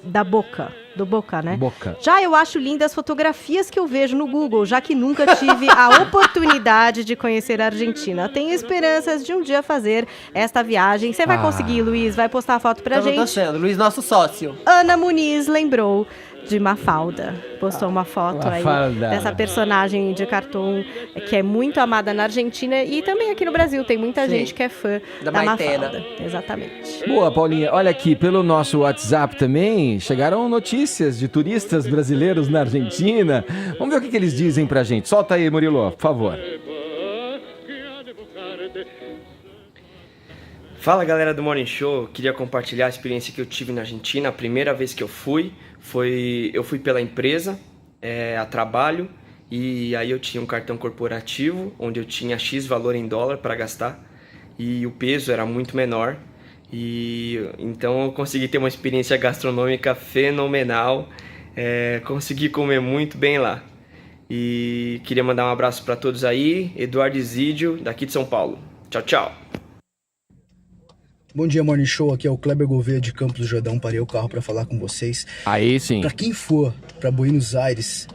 da Boca. Do Boca, né? Boca. Já eu acho lindas as fotografias que eu vejo no Google, já que nunca tive a oportunidade de conhecer a Argentina. Tenho esperanças de um dia fazer esta viagem. Você vai conseguir, Luiz? Vai postar a foto pra Então, gente? tô achando. Luiz, nosso sócio. Ana Muniz lembrou de Mafalda. Postou uma foto Mafalda. aí dessa personagem de cartoon que é muito amada na Argentina e também aqui no Brasil. Tem muita Sim. gente que é fã Da da Maitena. Mafalda. Exatamente. Boa, Paulinha. Olha aqui, pelo nosso WhatsApp também, chegaram notícias de turistas brasileiros na Argentina. Vamos ver o que eles dizem pra gente. Solta aí, Murilo, por favor. Fala galera do Morning Show, eu queria compartilhar a experiência que eu tive na Argentina. A primeira vez que eu fui pela empresa, a trabalho, e aí eu tinha um cartão corporativo onde eu tinha X valor em dólar para gastar e o peso era muito menor E então eu consegui ter uma experiência gastronômica fenomenal, consegui comer muito bem lá. E queria mandar um abraço para todos aí, Eduardo Isídio, daqui de São Paulo. Tchau, tchau. Bom dia, Morning Show. Aqui é o Kleber Gouveia de Campos do Jordão. Parei o carro para falar com vocês. Aí sim. Para quem for para Buenos Aires,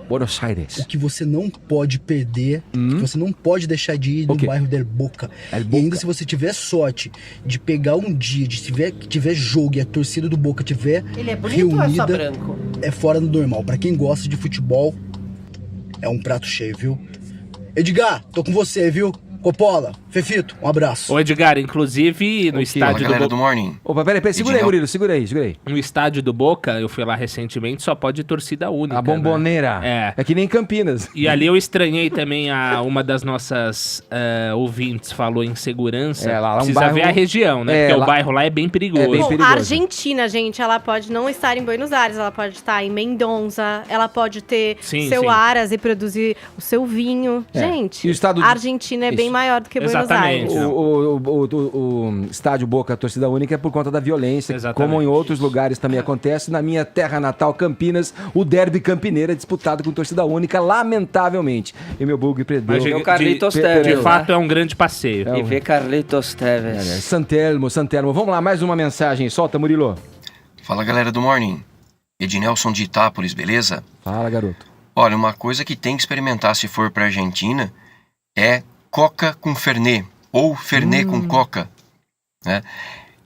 o que você não pode perder, o que você não pode deixar de ir no bairro del Boca. E ainda se você tiver sorte de pegar um dia, de tiver jogo e a torcida do Boca tiver Ele é bonito reunida, ou é só branco? É fora do normal. Para quem gosta de futebol, é um prato cheio, viu? Edgar, tô com você, viu? Coppola, Fefito, um abraço. Ô Edgar, inclusive no estádio do Boca... Morning. Opa, peraí, segura aí, Murilo, segura aí. No estádio do Boca, eu fui lá recentemente, só pode torcida única. A bomboneira. Né? É que nem Campinas. E ali eu estranhei também uma das nossas ouvintes falou em segurança. Lá precisa bairro... ver a região, né? Porque o bairro lá é bem perigoso. Bom, a Argentina, gente, ela pode não estar em Buenos Aires, ela pode estar em Mendoza, ela pode ter seu Aras e produzir o seu vinho. Gente, a Argentina é bem maior do que Buenos Aires. O estádio Boca Torcida Única é por conta da violência, como em outros lugares também acontece. Na minha terra natal, Campinas, o derby campineiro é disputado com torcida única, lamentavelmente. E meu bug perdeu. Mas o Carlitos Tevez, de fato, é um grande passeio. E ver Carlitos Tevez. Santelmo. Vamos lá, mais uma mensagem. Solta, Murilo. Fala, galera do Morning. Ednelson de Itápolis, beleza? Fala, garoto. Olha, uma coisa que tem que experimentar se for pra Argentina é Coca com Fernet, ou Fernet com Coca, né?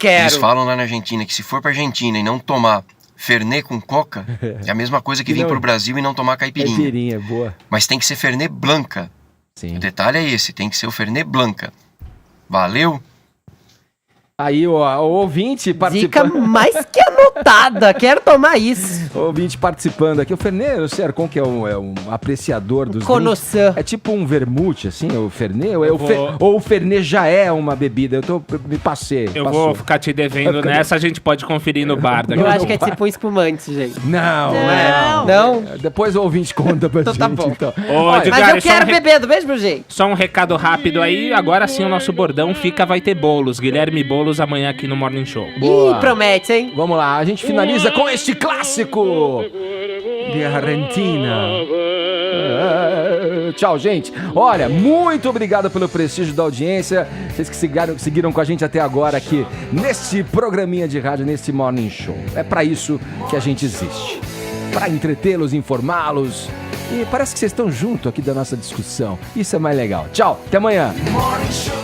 Eles falam lá na Argentina que se for pra Argentina e não tomar Fernet com Coca, é a mesma coisa que vir pro Brasil e não tomar caipirinha. Caipirinha, boa. Mas tem que ser Fernet Blanca. Sim. O detalhe é esse, tem que ser o Fernet Blanca. Valeu! Aí, o ouvinte participando. Dica mais que anotada, quero tomar isso. O ouvinte participando aqui. O Fernet, o Sercon, que é um apreciador dos connoisseur. É tipo um vermute, assim, o Fernet? Ou o Fernet já é uma bebida? Me passei. Vou ficar te devendo nessa, a gente pode conferir no bar daqui. Eu acho que é tipo um espumante, gente. Não. Depois o ouvinte conta pra gente. Tá bom. Então. Edgar, mas eu quero beber do mesmo jeito. Só um recado rápido aí. Agora sim o nosso bordão vai ter bolos. Guilherme Boulos amanhã aqui no Morning Show. Boa. Ih, promete, hein? Vamos lá, a gente finaliza com este clássico de Argentina. Tchau, gente. Olha, muito obrigado pelo prestígio da audiência. Vocês que seguiram com a gente até agora aqui nesse programinha de rádio, nesse Morning Show. É pra isso que a gente existe. Pra entretê-los, informá-los. E parece que vocês estão junto aqui da nossa discussão. Isso é mais legal. Tchau, até amanhã. Morning Show.